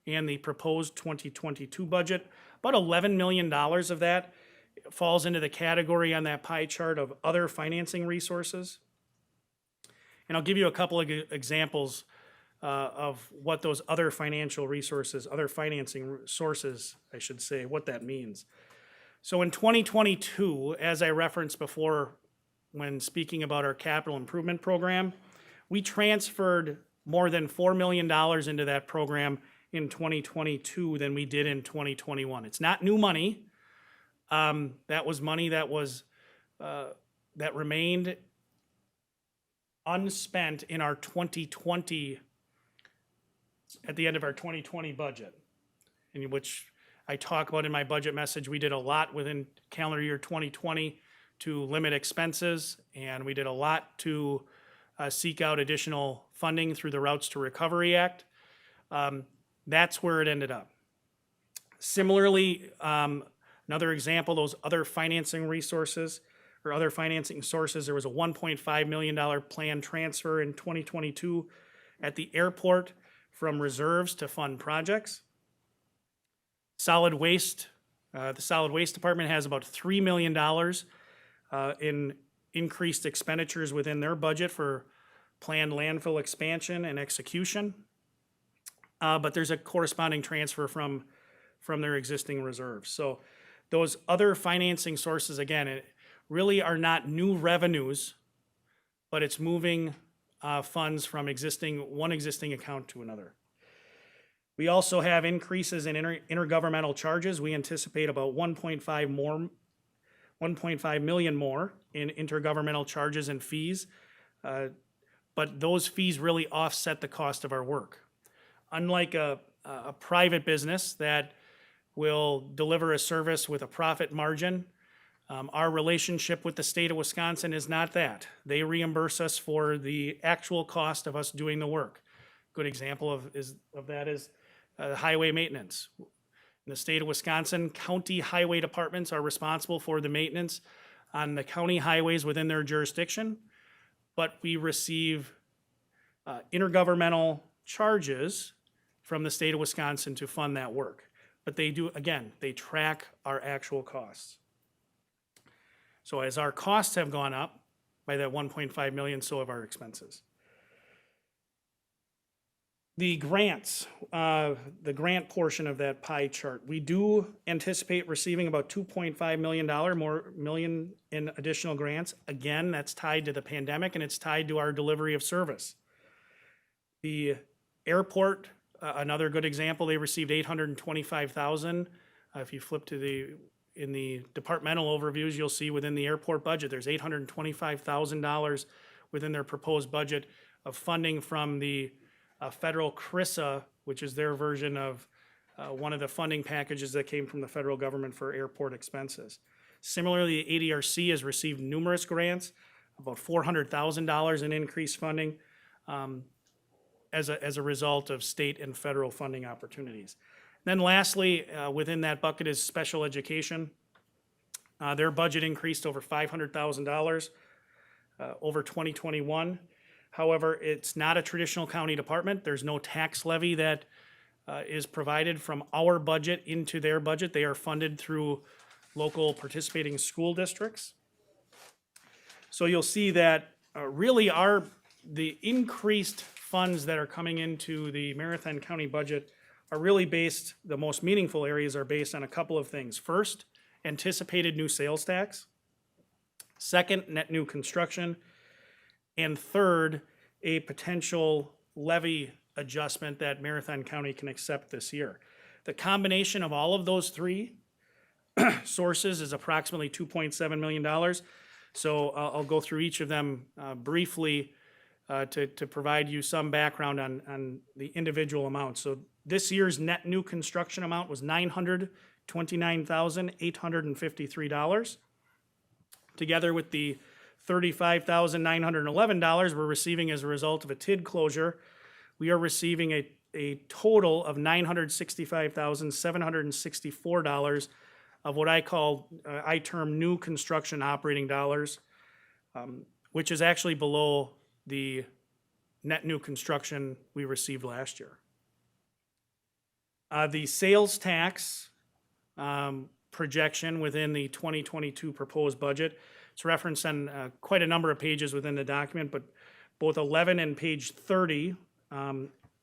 and the proposed 2022 budget, about $11 million of that falls into the category on that pie chart of other financing resources. And I'll give you a couple of examples of what those other financial resources, other financing sources, I should say, what that means. So in 2022, as I referenced before when speaking about our capital improvement program, we transferred more than $4 million into that program in 2022 than we did in 2021. It's not new money. That was money that was that remained unspent in our 2020, at the end of our 2020 budget, in which I talk about in my budget message. We did a lot within calendar year 2020 to limit expenses, and we did a lot to seek out additional funding through the Routes to Recovery Act. That's where it ended up. Similarly, another example, those other financing resources or other financing sources, there was a $1.5 million planned transfer in 2022 at the airport from reserves to fund projects. Solid waste, the solid waste department has about $3 million in increased expenditures within their budget for planned landfill expansion and execution. But there's a corresponding transfer from their existing reserves. So those other financing sources, again, it really are not new revenues, but it's moving funds from one existing account to another. We also have increases in intergovernmental charges. We anticipate about 1.5 million more in intergovernmental charges and fees, but those fees really offset the cost of our work. Unlike a private business that will deliver a service with a profit margin, our relationship with the state of Wisconsin is not that. They reimburse us for the actual cost of us doing the work. Good example of that is highway maintenance. In the state of Wisconsin, county highway departments are responsible for the maintenance on the county highways within their jurisdiction, but we receive intergovernmental charges from the state of Wisconsin to fund that work. But they do, again, they track our actual costs. So as our costs have gone up by that 1.5 million, so have our expenses. The grants, the grant portion of that pie chart, we do anticipate receiving about $2.5 million in additional grants. Again, that's tied to the pandemic and it's tied to our delivery of service. The airport, another good example, they received $825,000. If you flip to in the departmental overviews, you'll see within the airport budget, there's $825,000 within their proposed budget of funding from the federal CRISA, which is their version of one of the funding packages that came from the federal government for airport expenses. Similarly, ADRC has received numerous grants, about $400,000 in increased funding as a result of state and federal funding opportunities. Then lastly, within that bucket is special education. Their budget increased over $500,000 over 2021. However, it's not a traditional county department. There's no tax levy that is provided from our budget into their budget. They are funded through local participating school districts. So you'll see that really the increased funds that are coming into the Marathon County budget are really based, the most meaningful areas are based on a couple of things. First, anticipated new sales tax. Second, net new construction. And third, a potential levy adjustment that Marathon County can accept this year. The combination of all of those three sources is approximately $2.7 million. So I'll go through each of them briefly to provide you some background on the individual amounts. So this year's net new construction amount was $929,853. Together with the $35,911 we're receiving as a result of a TID closure, we are receiving a total of $965,764 of what I term new construction operating dollars, which is actually below the net new construction we received last year. The sales tax projection within the 2022 proposed budget, it's referenced on quite a number of pages within the document, but both 11 and page 30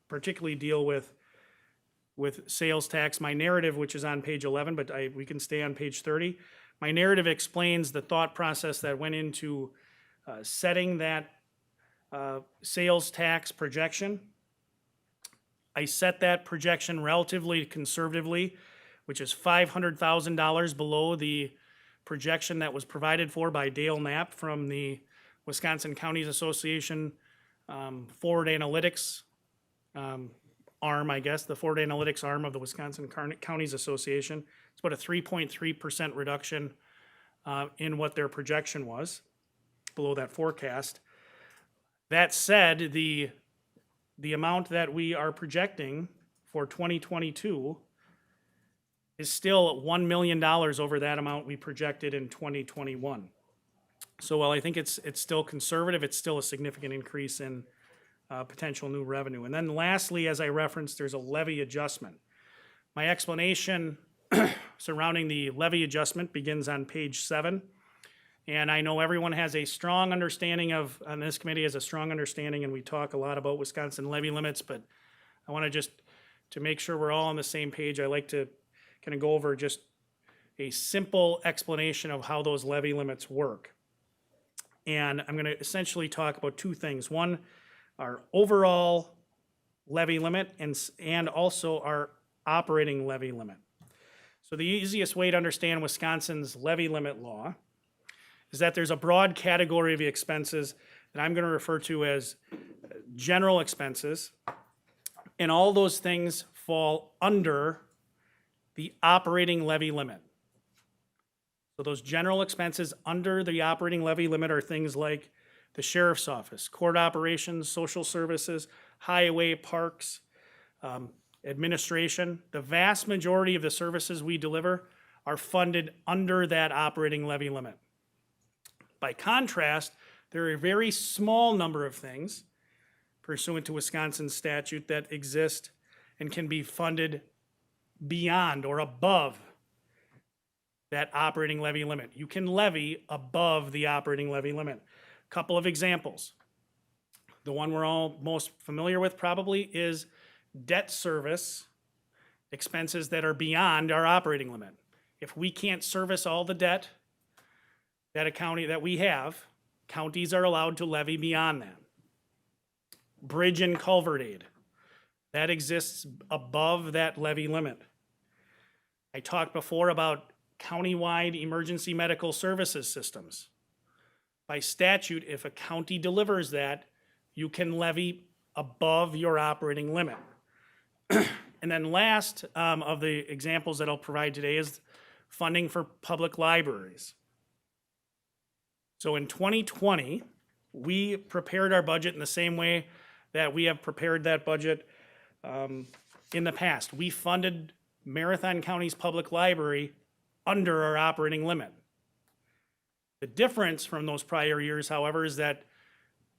particularly deal with sales tax. My narrative, which is on page 11, but we can stay on page 30. My narrative explains the thought process that went into setting that sales tax projection. I set that projection relatively conservatively, which is $500,000 below the projection that was provided for by Dale Knapp from the Wisconsin Counties Association Forward Analytics arm, I guess, the Forward Analytics arm of the Wisconsin Counties Association. It's about a 3.3% reduction in what their projection was, below that forecast. That said, the amount that we are projecting for 2022 is still $1 million over that amount we projected in 2021. So while I think it's still conservative, it's still a significant increase in potential new revenue. And then lastly, as I referenced, there's a levy adjustment. My explanation surrounding the levy adjustment begins on page 7. And I know everyone has a strong understanding on this committee has a strong understanding, and we talk a lot about Wisconsin levy limits, but I want to make sure we're all on the same page, I like to kind of go over just a simple explanation of how those levy limits work. And I'm going to essentially talk about two things. One, our overall levy limit and also our operating levy limit. So the easiest way to understand Wisconsin's levy limit law is that there's a broad category of expenses that I'm going to refer to as general expenses, and all those things fall under the operating levy limit. So those general expenses under the operating levy limit are things like the sheriff's office, court operations, social services, highway, parks, administration. The vast majority of the services we deliver are funded under that operating levy limit. By contrast, there are a very small number of things pursuant to Wisconsin statute that exist and can be funded beyond or above that operating levy limit. You can levy above the operating levy limit. Couple of examples. The one we're all most familiar with probably is debt service expenses that are beyond our operating limit. If we can't service all the debt that we have, counties are allowed to levy beyond that. Bridge and culvert aid, that exists above that levy limit. I talked before about countywide emergency medical services systems. By statute, if a county delivers that, you can levy above your operating limit. And then last of the examples that I'll provide today is funding for public libraries. So in 2020, we prepared our budget in the same way that we have prepared that budget in the past. We funded Marathon County's public library under our operating limit. The difference from those prior years, however, is that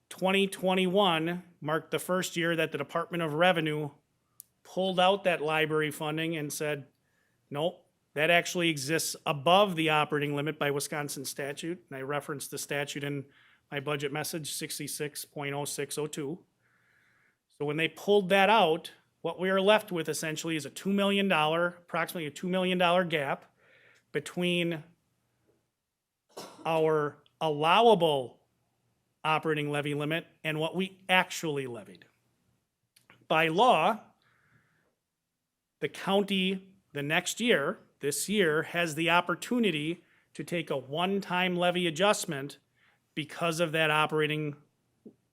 2021 marked the first year that the Department of Revenue pulled out that library funding and said, nope, that actually exists above the operating limit by Wisconsin statute. And I referenced the statute in my budget message, 66.0602. So when they pulled that out, what we are left with essentially is a $2 million, approximately a $2 million gap between our allowable operating levy limit and what we actually levied. By law, the county the next year, this year, has the opportunity to take a one-time levy adjustment because of that operating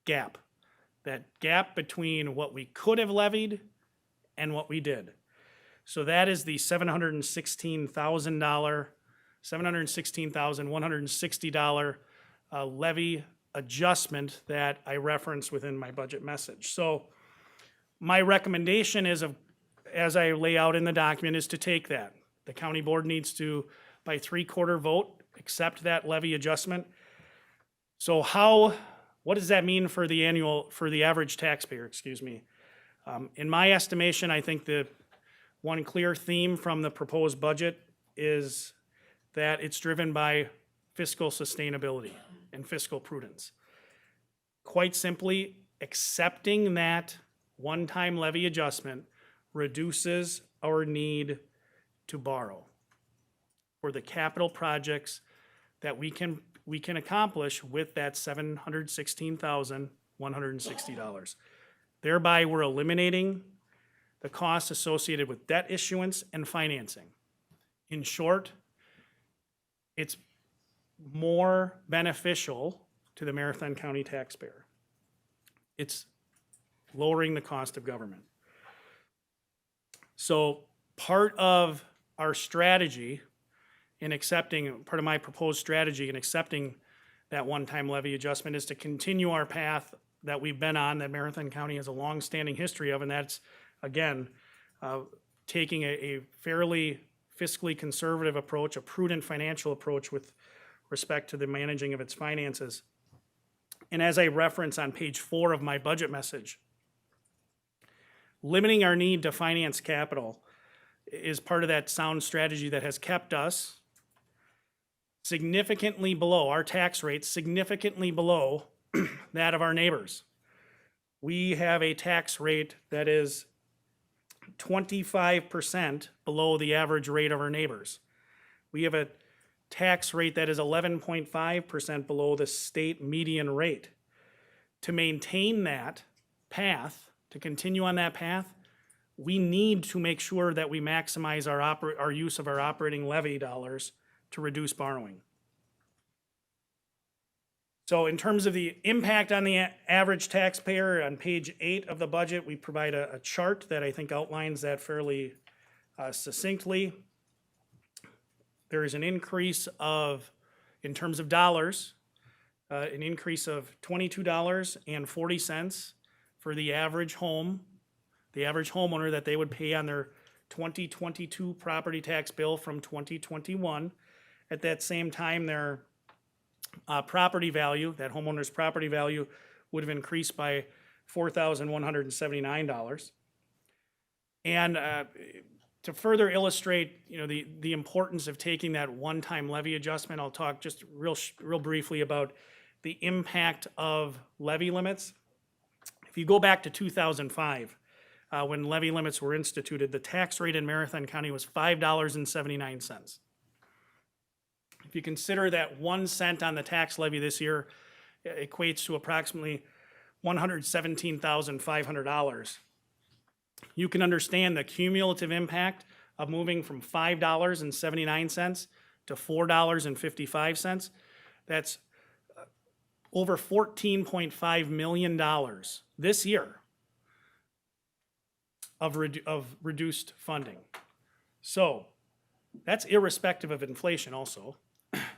gap. That gap between what we could have levied and what we did. So that is the $716,160 levy adjustment that I referenced within my budget message. So my recommendation is, as I lay out in the document, is to take that. The county board needs to, by 3/4 vote, accept that levy adjustment. So what does that mean for the average taxpayer, In my estimation, I think the one clear theme from the proposed budget is that it's driven by fiscal sustainability and fiscal prudence. Quite simply, accepting that one-time levy adjustment reduces our need to borrow for the capital projects that we can accomplish with that $716,160. Thereby, we're eliminating the costs associated with debt issuance and financing. In short, it's more beneficial to the Marathon County taxpayer. It's lowering the cost of government. So part of our strategy in accepting, part of my proposed strategy in accepting that one-time levy adjustment is to continue our path that we've been on, that Marathon County has a long-standing history of, and that's, again, taking a fairly fiscally conservative approach, a prudent financial approach with respect to the managing of its finances. And as I reference on page 4 of my budget message, limiting our need to finance capital is part of that sound strategy that has kept us significantly below, our tax rate significantly below that of our neighbors. We have a tax rate that is 25% below the average rate of our neighbors. We have a tax rate that is 11.5% below the state median rate. To maintain that path, to continue on that path, we need to make sure that we maximize our use of our operating levy dollars to reduce borrowing. So in terms of the impact on the average taxpayer, on page 8 of the budget, we provide a chart that I think outlines that fairly succinctly. There is an increase of, in terms of dollars, an increase of $22.40 for the average home, the average homeowner that they would pay on their 2022 property tax bill from 2021. At that same time, their property value, that homeowner's property value, would have increased by $4,179. And to further illustrate, the importance of taking that one-time levy adjustment, I'll talk just real briefly about the impact of levy limits. If you go back to 2005, when levy limits were instituted, the tax rate in Marathon County was $5.79. If you consider that 1 cent on the tax levy this year equates to approximately $117,500, you can understand the cumulative impact of moving from $5.79 to $4.55. That's over $14.5 million this year of reduced funding. So that's irrespective of inflation also.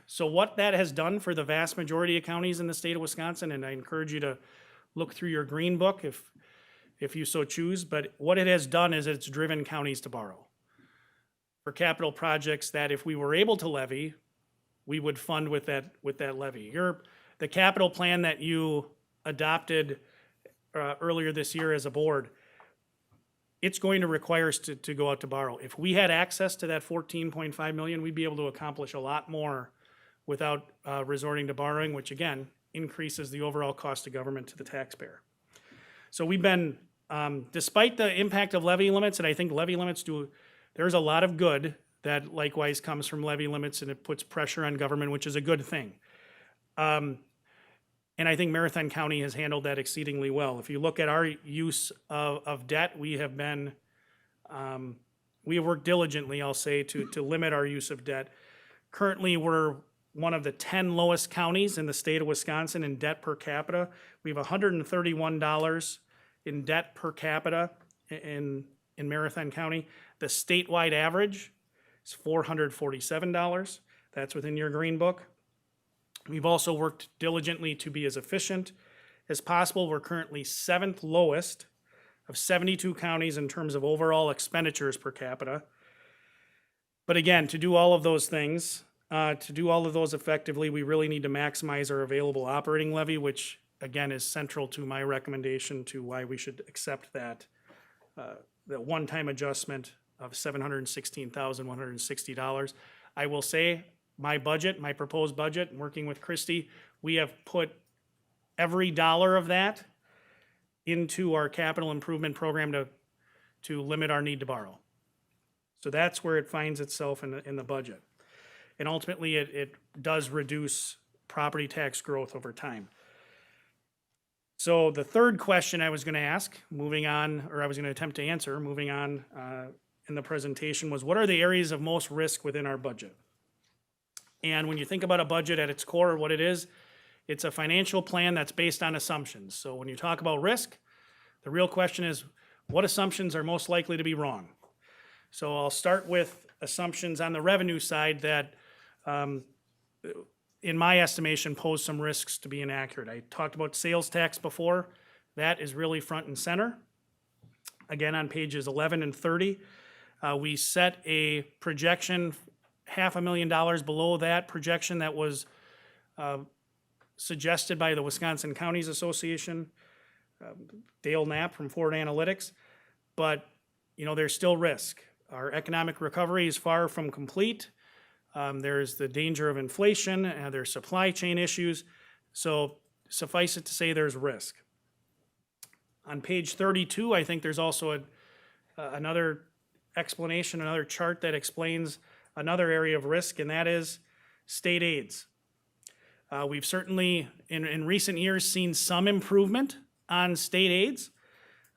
So what that has done for the vast majority of counties in the state of Wisconsin, and I encourage you to look through your green book if you so choose, but what it has done is it's driven counties to borrow for capital projects that if we were able to levy, we would fund with that levy. The capital plan that you adopted earlier this year as a board, it's going to require us to go out to borrow. If we had access to that 14.5 million, we'd be able to accomplish a lot more without resorting to borrowing, which again, increases the overall cost of government to the taxpayer. So we've been, despite the impact of levy limits, and I think levy limits there's a lot of good that likewise comes from levy limits, and it puts pressure on government, which is a good thing. And I think Marathon County has handled that exceedingly well. If you look at our use of debt, we have worked diligently, I'll say, to limit our use of debt. Currently, we're one of the 10 lowest counties in the state of Wisconsin in debt per capita. We have $131 in debt per capita in Marathon County. The statewide average is $447. That's within your green book. We've also worked diligently to be as efficient as possible. We're currently 7th lowest of 72 counties in terms of overall expenditures per capita. But again, to do all of those things, to do all of those effectively, we really need to maximize our available operating levy, which again is central to my recommendation to why we should accept that one-time adjustment of $716,160. I will say my proposed budget, working with Christy, we have put every dollar of that into our capital improvement program to limit our need to borrow. So that's where it finds itself in the budget. And ultimately, it does reduce property tax growth over time. So the third question I was going to ask, moving on, or I was going to attempt to answer, moving on in the presentation, was what are the areas of most risk within our budget? And when you think about a budget at its core, what it is, it's a financial plan that's based on assumptions. So when you talk about risk, the real question is, what assumptions are most likely to be wrong? So I'll start with assumptions on the revenue side that, in my estimation, pose some risks to be inaccurate. I talked about sales tax before. That is really front and center. Again, on pages 11 and 30, we set a projection $500,000 below that projection that was suggested by the Wisconsin Counties Association, Dale Knapp from Forward Analytics. But, there's still risk. Our economic recovery is far from complete. There's the danger of inflation, there's supply chain issues. So suffice it to say there's risk. On page 32, I think there's also another explanation, another chart that explains another area of risk, and that is state aids. We've certainly, in recent years, seen some improvement on state aids,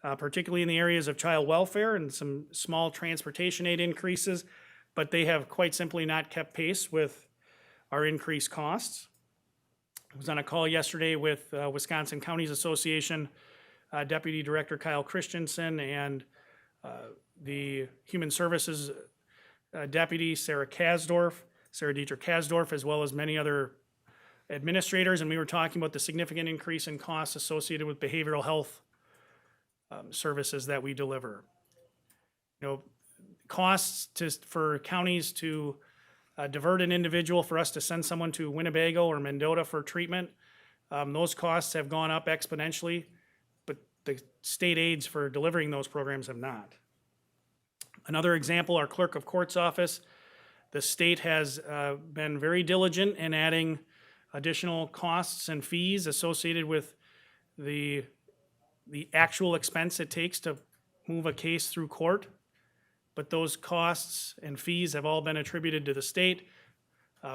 particularly in the areas of child welfare and some small transportation aid increases, but they have quite simply not kept pace with our increased costs. I was on a call yesterday with Wisconsin Counties Association Deputy Director Kyle Christensen and the Human Services Deputy Sarah Dietrich Kasdorf, as well as many other administrators, and we were talking about the significant increase in costs associated with behavioral health services that we deliver. Costs for counties to divert an individual, for us to send someone to Winnebago or Mendota for treatment, those costs have gone up exponentially, but the state aids for delivering those programs have not. Another example, our clerk of court's office, the state has been very diligent in adding additional costs and fees associated with the actual expense it takes to move a case through court, but those costs and fees have all been attributed to the state,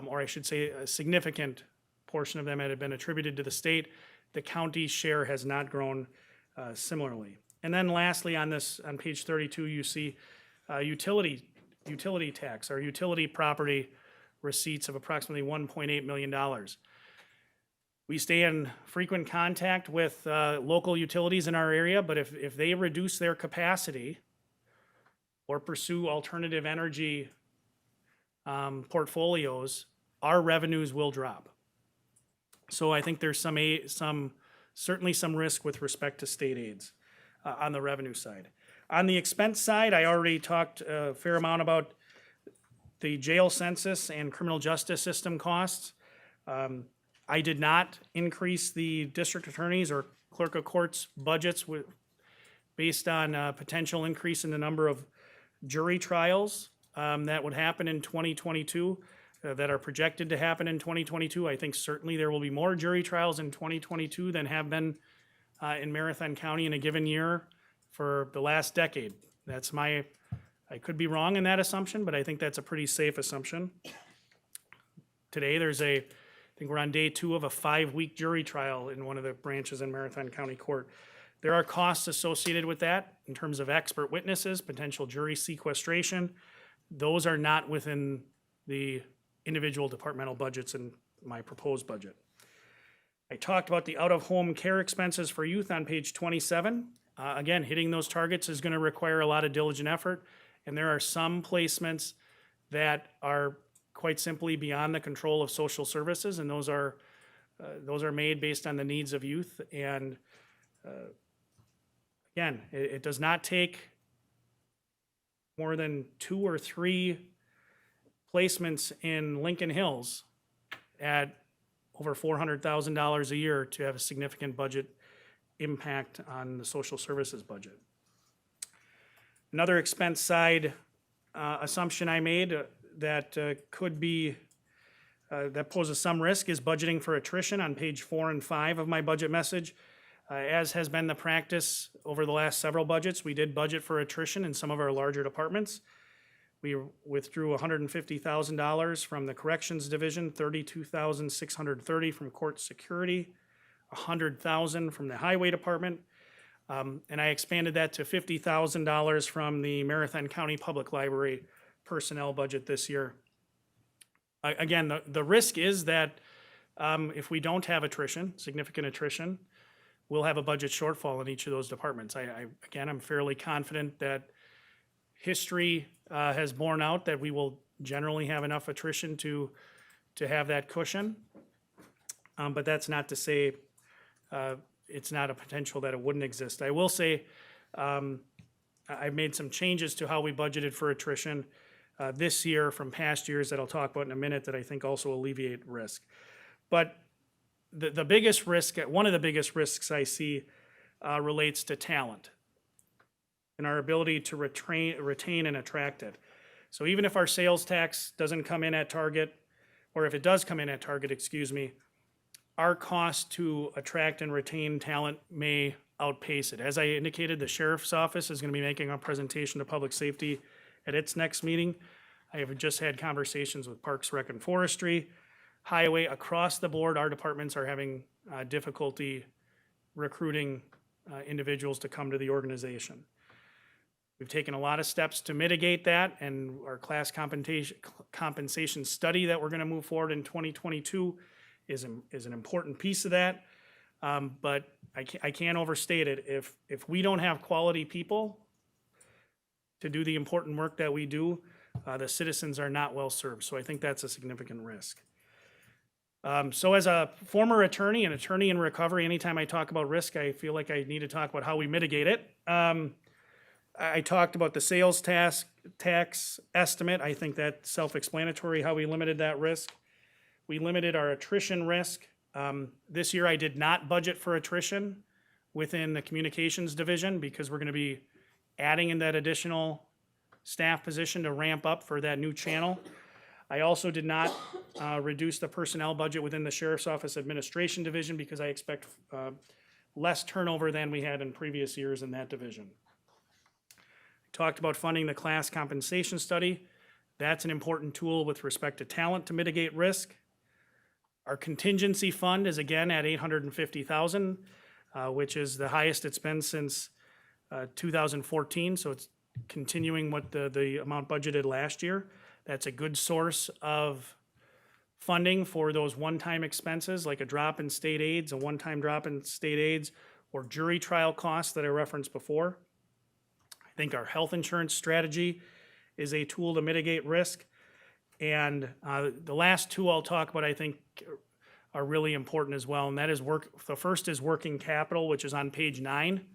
or I should say a significant portion of them had been attributed to the state. The county's share has not grown similarly. And then lastly, on this, on page 32, you see utility tax, or utility property receipts of approximately $1.8 million. We stay in frequent contact with local utilities in our area, but if they reduce their capacity or pursue alternative energy portfolios, our revenues will drop. So I think there's certainly some risk with respect to state aids on the revenue side. On the expense side, I already talked a fair amount about the jail census and criminal justice system costs. I did not increase the district attorneys or clerk of courts budgets based on a potential increase in the number of jury trials that would happen in 2022, that are projected to happen in 2022. I think certainly there will be more jury trials in 2022 than have been in Marathon County in a given year for the last decade. I could be wrong in that assumption, but I think that's a pretty safe assumption. Today, I think we're on day 2 of a 5-week jury trial in one of the branches in Marathon County Court. There are costs associated with that in terms of expert witnesses, potential jury sequestration. Those are not within the individual departmental budgets in my proposed budget. I talked about the out-of-home care expenses for youth on page 27. Again, hitting those targets is going to require a lot of diligent effort, and there are some placements that are quite simply beyond the control of social services, and those are made based on the needs of youth. And again, it does not take more than 2 or 3 placements in Lincoln Hills at over $400,000 a year to have a significant budget impact on the social services budget. Another expense side assumption I made that could be, that poses some risk is budgeting for attrition on page 4 and 5 of my budget message. As has been the practice over the last several budgets, we did budget for attrition in some of our larger departments. We withdrew $150,000 from the Corrections Division, $32,630 from Court Security, $100,000 from the Highway Department, and I expanded that to $50,000 from the Marathon County Public Library personnel budget this year. Again, the risk is that if we don't have attrition, significant attrition, we'll have a budget shortfall in each of those departments. Again, I'm fairly confident that history has borne out that we will generally have enough attrition to have that cushion. But that's not to say it's not a potential that it wouldn't exist. I will say I've made some changes to how we budgeted for attrition this year from past years that I'll talk about in a minute that I think also alleviate risk. But the biggest risk, one of the biggest risks I see relates to talent and our ability to retain and attract it. So even if our sales tax doesn't come in at target, or if it does come in at target, excuse me, our cost to attract and retain talent may outpace it. As I indicated, the sheriff's office is going to be making a presentation to public safety at its next meeting. I have just had conversations with Parks, Rec, and Forestry. Highway, across the board, our departments are having difficulty recruiting individuals to come to the organization. We've taken a lot of steps to mitigate that, and our class compensation study that we're going to move forward in 2022 is an important piece of that. But I can't overstate it. If we don't have quality people to do the important work that we do, the citizens are not well served. So I think that's a significant risk. So as a former attorney, an attorney in recovery, anytime I talk about risk, I feel like I need to talk about how we mitigate it. I talked about the sales tax estimate. I think that's self-explanatory how we limited that risk. We limited our attrition risk. This year I did not budget for attrition within the communications division because we're going to be adding in that additional staff position to ramp up for that new channel. I also did not reduce the personnel budget within the Sheriff's Office Administration Division because I expect less turnover than we had in previous years in that division. talked about funding the class compensation study. That's an important tool with respect to talent to mitigate risk. Our contingency fund is again at $850,000, which is the highest it's been since 2014. So it's continuing what the amount budgeted last year. That's a good source of funding for those one-time expenses, like a drop in state aids, a one-time drop in state aids, or jury trial costs that I referenced before. I think our health insurance strategy is a tool to mitigate risk. And the last two I'll talk about, I think, are really important as well, and that is the first is working capital, which is on page 9.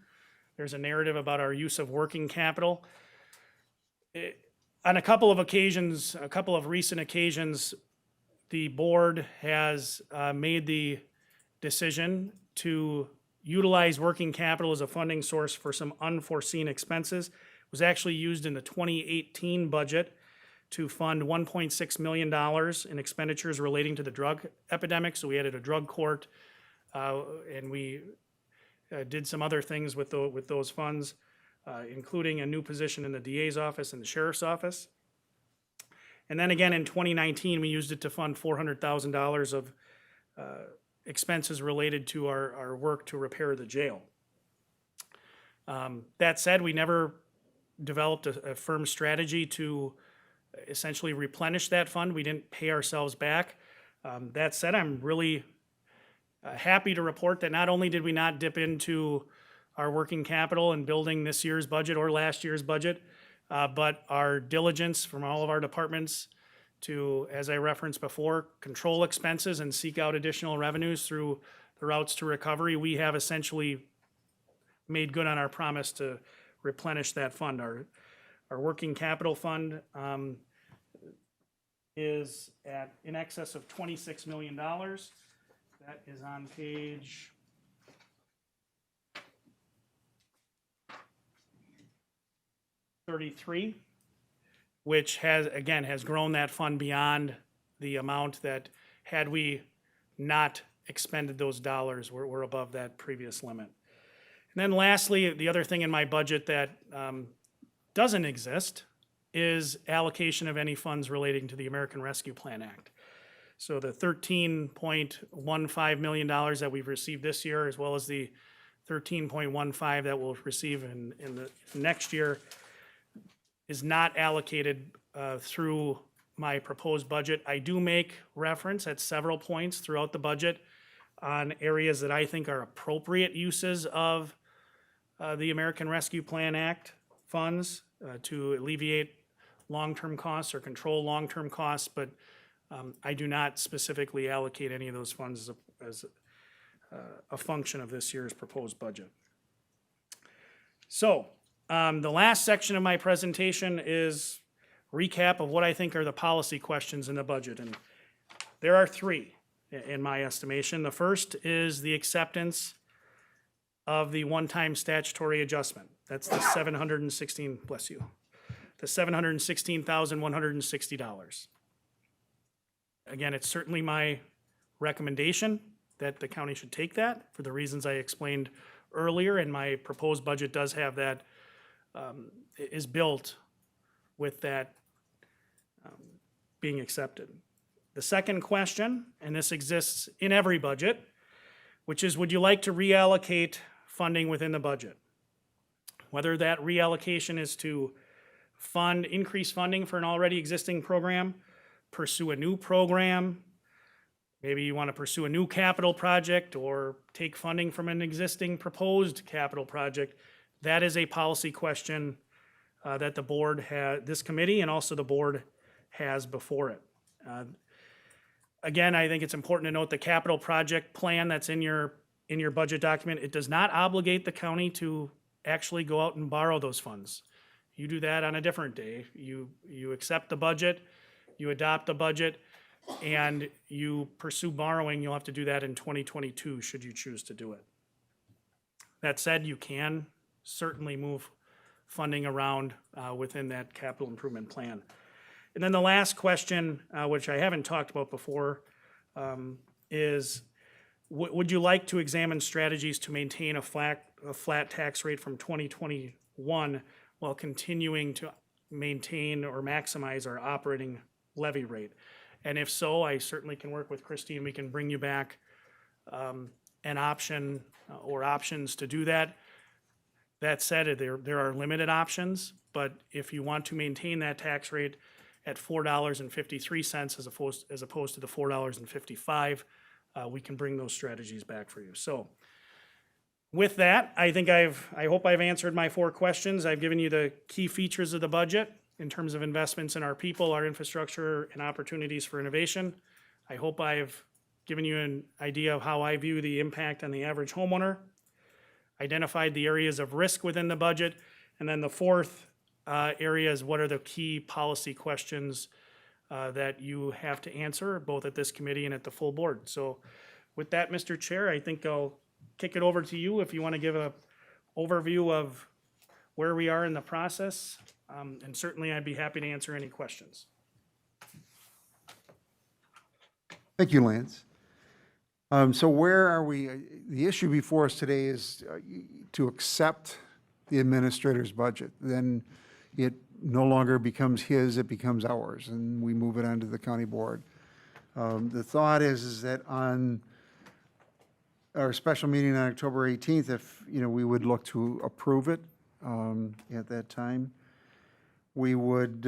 There's a narrative about our use of working capital. On a couple of occasions, a couple of recent occasions, the board has made the decision to utilize working capital as a funding source for some unforeseen expenses. It was actually used in the 2018 budget to fund $1.6 million in expenditures relating to the drug epidemic. So we added a drug court, and we did some other things with those funds, including a new position in the DA's office and the sheriff's office. And then again in 2019, we used it to fund $400,000 of expenses related to our work to repair the jail. That said, we never developed a firm strategy to essentially replenish that fund. We didn't pay ourselves back. That said, I'm really happy to report that not only did we not dip into our working capital in building this year's budget or last year's budget, but our diligence from all of our departments to, as I referenced before, control expenses and seek out additional revenues through the routes to recovery, we have essentially made good on our promise to replenish that fund. Our working capital fund is at in excess of $26 million. That is on page 33, which has grown that fund beyond the amount that, had we not expended those dollars, we're above that previous limit. And then lastly, the other thing in my budget that doesn't exist is allocation of any funds relating to the American Rescue Plan Act. So the $13.15 million that we've received this year, as well as the $13.15 that we'll receive in the next year, is not allocated through my proposed budget. I do make reference at several points throughout the budget on areas that I think are appropriate uses of the American Rescue Plan Act funds to alleviate long-term costs or control long-term costs, but I do not specifically allocate any of those funds as a function of this year's proposed budget. So the last section of my presentation is recap of what I think are the policy questions in the budget, and there are three in my estimation. The first is the acceptance of the one-time statutory adjustment. That's the $716,160. Again, it's certainly my recommendation that the county should take that for the reasons I explained earlier, and my proposed budget does have that, is built with that being accepted. The second question, and this exists in every budget, which is, would you like to reallocate funding within the budget? Whether that reallocation is to increase funding for an already existing program, pursue a new program, maybe you want to pursue a new capital project or take funding from an existing proposed capital project. That is a policy question that the board this committee and also the board has before it. Again, I think it's important to note the capital project plan that's in your budget document. It does not obligate the county to actually go out and borrow those funds. You do that on a different day. You accept the budget, you adopt the budget, and you pursue borrowing. You'll have to do that in 2022 should you choose to do it. That said, you can certainly move funding around within that capital improvement plan. And then the last question, which I haven't talked about before, is would you like to examine strategies to maintain a flat tax rate from 2021 while continuing to maintain or maximize our operating levy rate? And if so, I certainly can work with Christie and we can bring you back an option or options to do that. That said, there are limited options, but if you want to maintain that tax rate at $4.53 as opposed to the $4.55, we can bring those strategies back for you. So with that, I hope I've answered my 4 questions. I've given you the key features of the budget in terms of investments in our people, our infrastructure, and opportunities for innovation. I hope I've given you an idea of how I view the impact on the average homeowner, identified the areas of risk within the budget, and then the 4th area is what are the key policy questions that you have to answer, both at this committee and at the full board. So with that, Mr. Chair, I think I'll kick it over to you if you want to give an overview of where we are in the process. And certainly I'd be happy to answer any questions. Thank you, Lance. So where are we? The issue before us today is to accept the administrator's budget. Then it no longer becomes his, it becomes ours, and we move it on to the county board. The thought is that on our special meeting on October 18th, if, we would look to approve it at that time. We would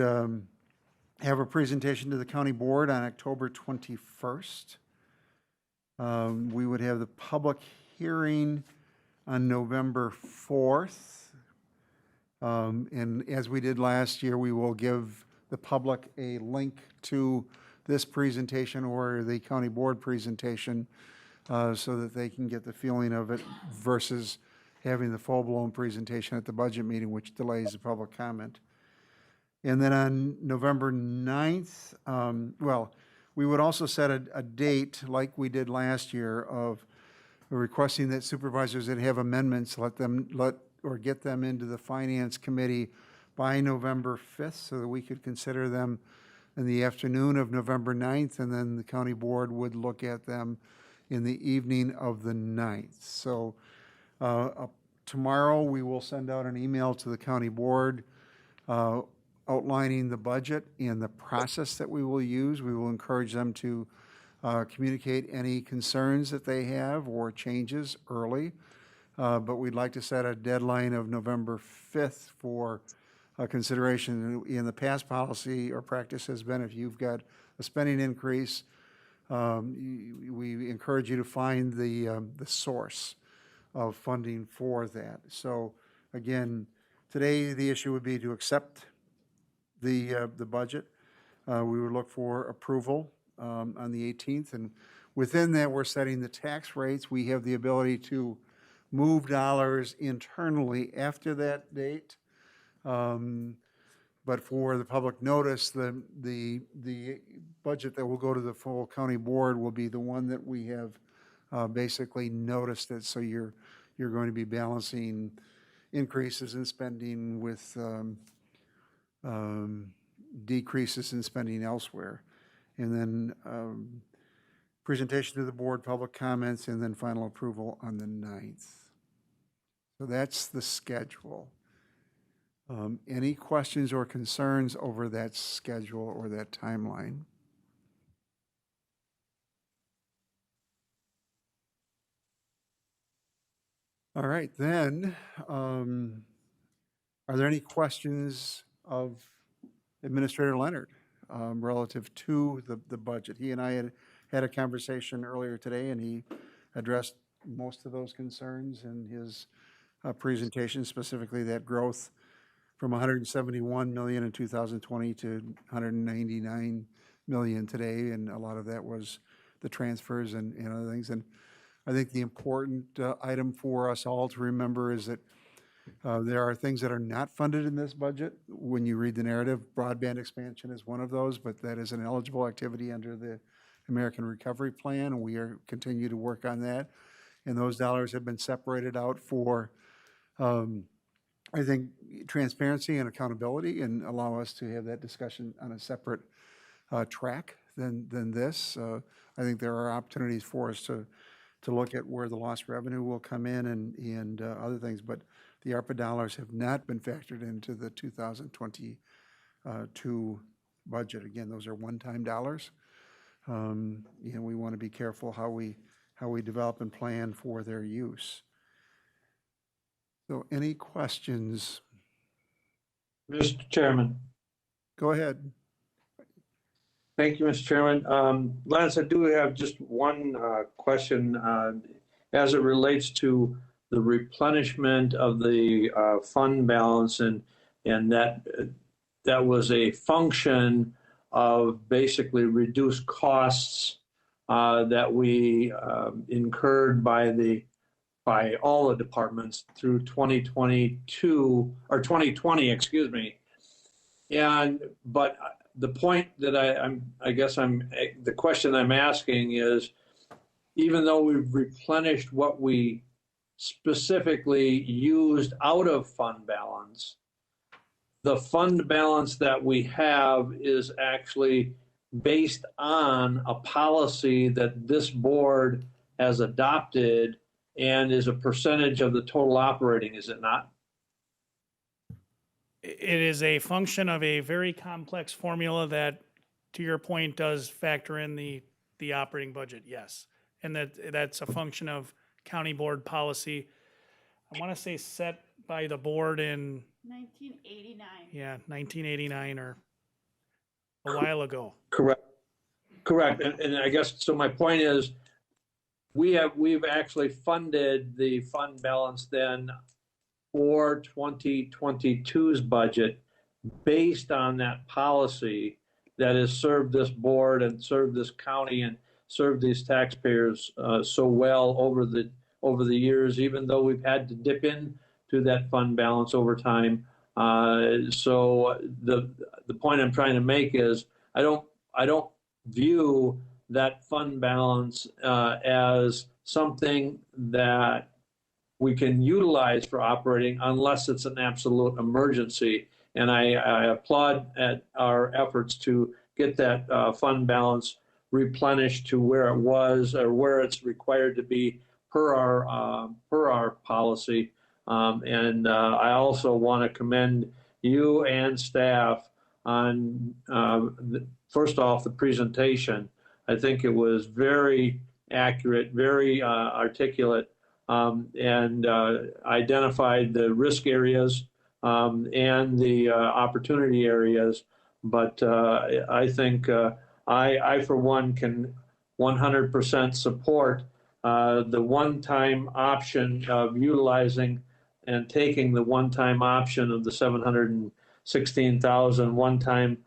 have a presentation to the county board on October 21st. We would have the public hearing on November 4th. And as we did last year, we will give the public a link to this presentation or the county board presentation so that they can get the feeling of it versus having the full-blown presentation at the budget meeting, which delays the public comment. And then on November 9th, we would also set a date like we did last year of requesting that supervisors that have amendments get them into the finance committee by November 5th so that we could consider them in the afternoon of November 9th, and then the county board would look at them in the evening of the 9th. So tomorrow we will send out an email to the county board outlining the budget and the process that we will use. We will encourage them to communicate any concerns that they have or changes early. But we'd like to set a deadline of November 5th for consideration. In the past, policy or practice has been if you've got a spending increase, we encourage you to find the source of funding for that. So again, today the issue would be to accept the budget. We would look for approval on the 18th, and within that, we're setting the tax rates. We have the ability to move dollars internally after that date. But for the public notice, the budget that will go to the full county board will be the one that we have basically noticed it. So you're going to be balancing increases in spending with decreases in spending elsewhere. And then presentation to the board, public comments, and then final approval on the 9th. So that's the schedule. Any questions or concerns over that schedule or that timeline? All right, then, are there any questions of Administrator Leonard relative to the budget? He and I had a conversation earlier today, and he addressed most of those concerns in his presentation, specifically that growth from 171 million in 2020 to 199 million today, and a lot of that was the transfers and other things. And I think the important item for us all to remember is that there are things that are not funded in this budget. When you read the narrative, broadband expansion is one of those, but that is an eligible activity under the American Recovery Plan, and we continue to work on that. And those dollars have been separated out for, I think, transparency and accountability, and allow us to have that discussion on a separate track than this. I think there are opportunities for us to look at where the lost revenue will come in and other things. But The ARPA dollars have not been factored into the 2022 budget. Again, those are one-time dollars. We want to be careful how we develop and plan for their use. So any questions? Mr. Chairman. Go ahead. Thank you, Mr. Chairman. Lance, I do have just one question as it relates to the replenishment of the fund balance, and that was a function of basically reduced costs that we incurred by all the departments through 2022 or 2020, excuse me. But the point that the question I'm asking is, even though we've replenished what we specifically used out of fund balance, the fund balance that we have is actually based on a policy that this board has adopted and is a percentage of the total operating, is it not? It is a function of a very complex formula that, to your point, does factor in the operating budget, yes. And that's a function of county board policy. I want to say set by the board in, 1989. 1989 or a while ago. Correct. And I guess, so my point is, we've actually funded the fund balance then for 2022's budget based on that policy that has served this board and served this county and served these taxpayers so well over the years, even though we've had to dip in to that fund balance over time. So the point I'm trying to make is, I don't view that fund balance as something that we can utilize for operating unless it's an absolute emergency. And I applaud at our efforts to get that fund balance replenished to where it was or where it's required to be per our policy. And I also want to commend you and staff on, first off, the presentation. I think it was very accurate, very articulate, and identified the risk areas and the opportunity areas. But I think I, for one, can 100% support the one-time option of utilizing and taking the one-time option of the 716,000 one-time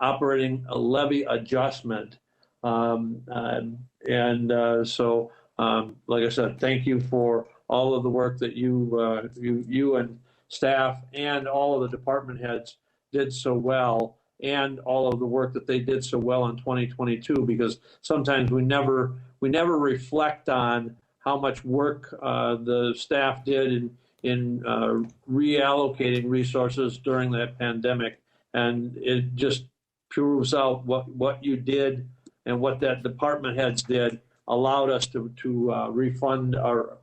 operating a levy adjustment. So, like I said, thank you for all of the work that you and staff and all of the department heads did so well, and all of the work that they did so well in 2022, because sometimes we never reflect on how much work the staff did in reallocating resources during that pandemic. And it just proves out what you did and what that department heads did allowed us to refund or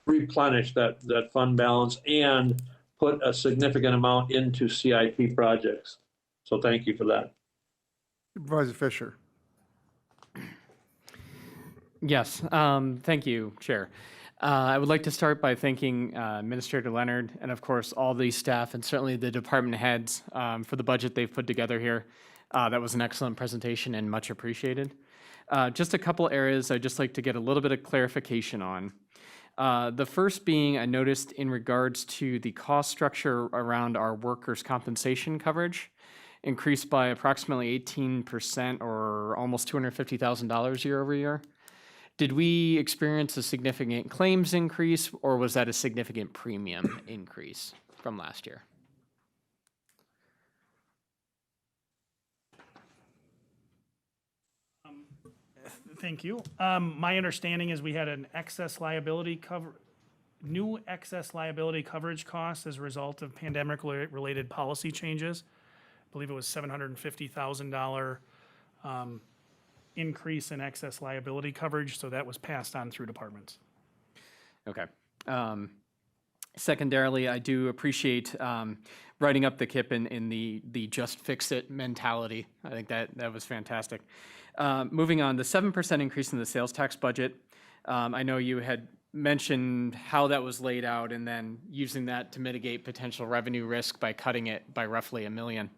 replenish that fund balance and put a significant amount into CIP projects. So thank you for that. Supervisor Fisher. Yes, thank you, Chair. I would like to start by thanking Administrator Leonard and, of course, all the staff and certainly the department heads for the budget they've put together here. That was an excellent presentation and much appreciated. Just a couple areas I'd just like to get a little bit of clarification on. The first being, I noticed in regards to the cost structure around our workers' compensation coverage, increased by approximately 18% or almost $250,000 year over year. Did we experience a significant claims increase, or was that a significant premium increase from last year? Thank you. My understanding is we had an excess liability new excess liability coverage cost as a result of pandemic-related policy changes. I believe it was $750,000 increase in excess liability coverage, so that was passed on through departments. Okay. Secondarily, I do appreciate writing up the KIP in the just fix it mentality. I think that was fantastic. Moving on, the 7% increase in the sales tax budget. I know you had mentioned how that was laid out and then using that to mitigate potential revenue risk by cutting it by roughly $1 million.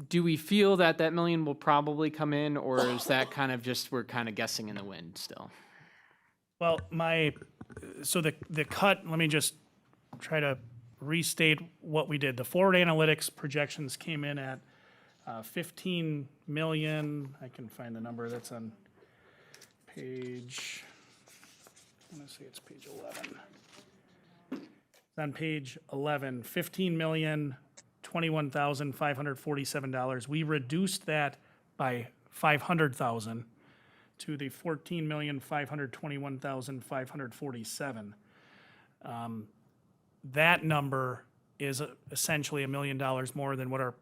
Do we feel that $1 million will probably come in, or is that kind of just, we're kind of guessing in the wind still? Well, so the cut, let me just try to restate what we did. The forward analytics projections came in at 15 million. I can find the number that's on page, I want to say it's page 11. It's on page 11, $15,021,547. We reduced that by 500,000 to the 14,521,547. That number is essentially $1 million more than what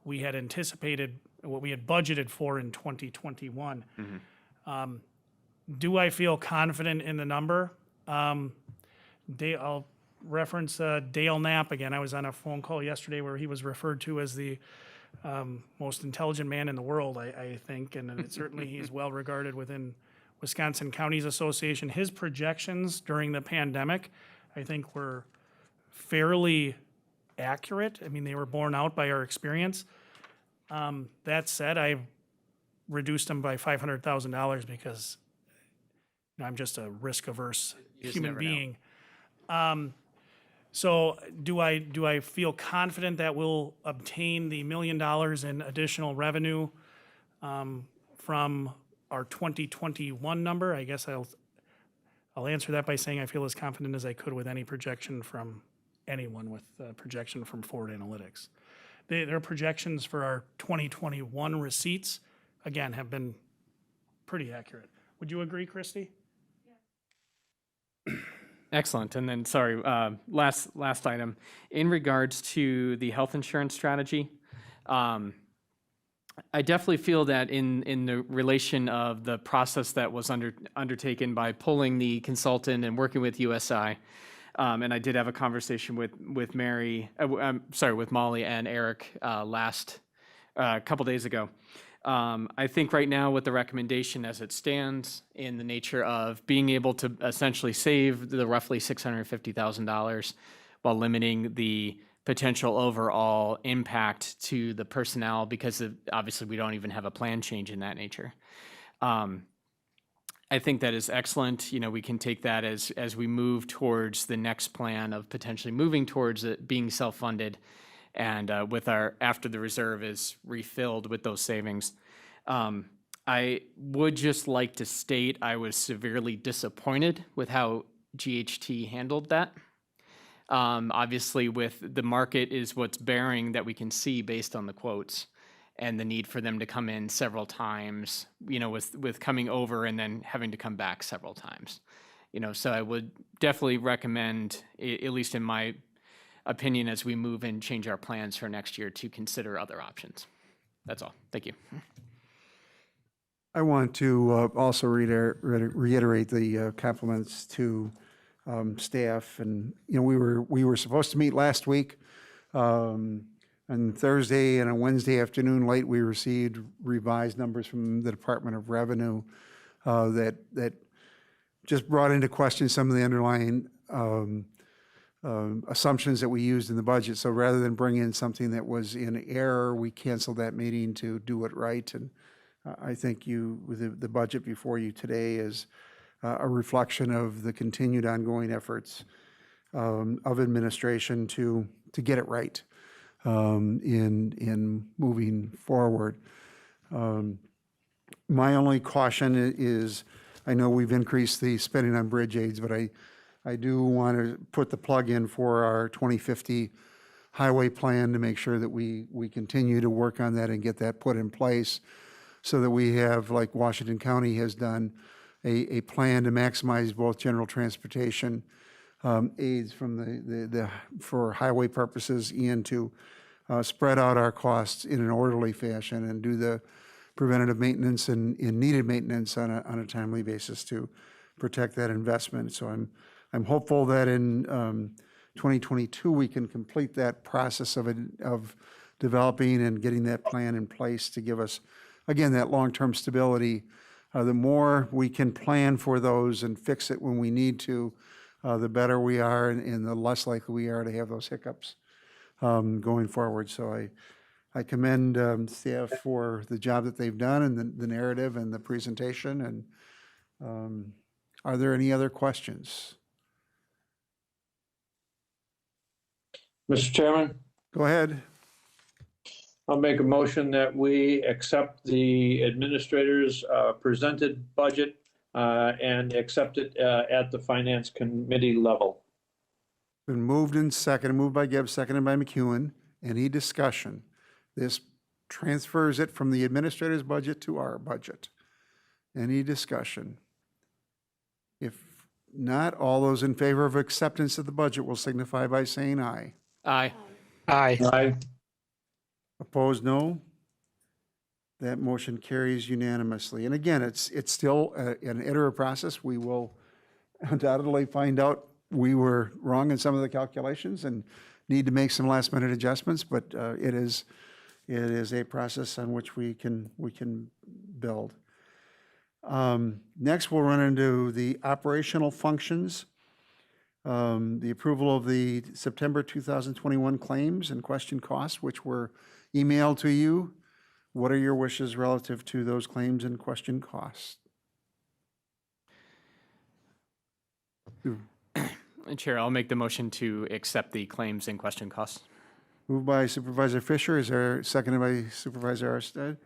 we had anticipated, what we had budgeted for in 2021. Do I feel confident in the number? I'll reference Dale Knapp again. I was on a phone call yesterday where he was referred to as the most intelligent man in the world, I think, and certainly he's well regarded within Wisconsin Counties Association. His projections during the pandemic, I think, were fairly accurate. I mean, they were borne out by our experience. That said, I reduced them by $500,000 because I'm just a risk-averse human never know. being. So do I feel confident that we'll obtain the $1 million in additional revenue from our 2021 number? I guess I'll answer that by saying I feel as confident as I could with any projection from anyone with projection from Forward Analytics. Their projections for our 2021 receipts, again, have been pretty accurate. Would you agree, Christy? Excellent. And then, sorry, last item. In regards to the health insurance strategy, I definitely feel that in the relation of the process that was undertaken by pulling the consultant and working with USI, and I did have a conversation with Molly and Eric last couple days ago. I think right now with the recommendation as it stands in the nature of being able to essentially save the roughly $650,000 while limiting the potential overall impact to the personnel, because obviously we don't even have a plan change in that nature. I think that is excellent. You know, we can take that as we move towards the next plan of potentially moving towards it being self-funded, and after the reserve is refilled with those savings. I would just like to state I was severely disappointed with how GHT handled that. Obviously, with the market is what's bearing that we can see based on the quotes, and the need for them to come in several times, you know, with coming over and then having to come back several times. You know, so I would definitely recommend, at least in my opinion, as we move and change our plans for next year, to consider other options. That's all. Thank you. I want to also reiterate the compliments to staff. And, you know, we were supposed to meet last week. On Thursday and on Wednesday afternoon late, we received revised numbers from the Department of Revenue that just brought into question some of the underlying assumptions that we used in the budget. So rather than bring in something that was in error, we canceled that meeting to do it right. And I think the budget before you today is a reflection of the continued ongoing efforts of administration to get it right in moving forward. My only caution is, I know we've increased the spending on bridge aids, but I do want to put the plug in for our 2050 highway plan to make sure that we continue to work on that and get that put in place, so that we have, like Washington County has done, a plan to maximize both general transportation aids from for highway purposes, and to spread out our costs in an orderly fashion and do the preventative maintenance and needed maintenance on a timely basis to protect that investment. So I'm hopeful that in 2022, we can complete that process of developing and getting that plan in place to give us, again, that long-term stability. The more we can plan for those and fix it when we need to, the better we are and the less likely we are to have those hiccups going forward. So I commend staff for the job that they've done and the narrative and the presentation. And are there any other questions? Mr. Chairman, Go ahead. I'll make a motion that we accept the administrator's presented budget and accept it at the finance committee level. Been moved and seconded, moved by Gibbs, seconded by McEwen. Any discussion? This transfers it from the administrator's budget to our budget. Any discussion? If not, all those in favor of acceptance of the budget will signify by saying aye. Aye. Aye. Aye. Opposed, no. That motion carries unanimously. And again, it's still an iterative process. We will undoubtedly find out we were wrong in some of the calculations and need to make some last minute adjustments, but it is a process on which we can build. Next, we'll run into the operational functions. The approval of the September 2021 claims and question costs, which were emailed to you. What are your wishes relative to those claims and question costs? Chair, I'll make the motion to accept the claims and question costs. Moved by Supervisor Fisher, is there seconded by Supervisor Arstead?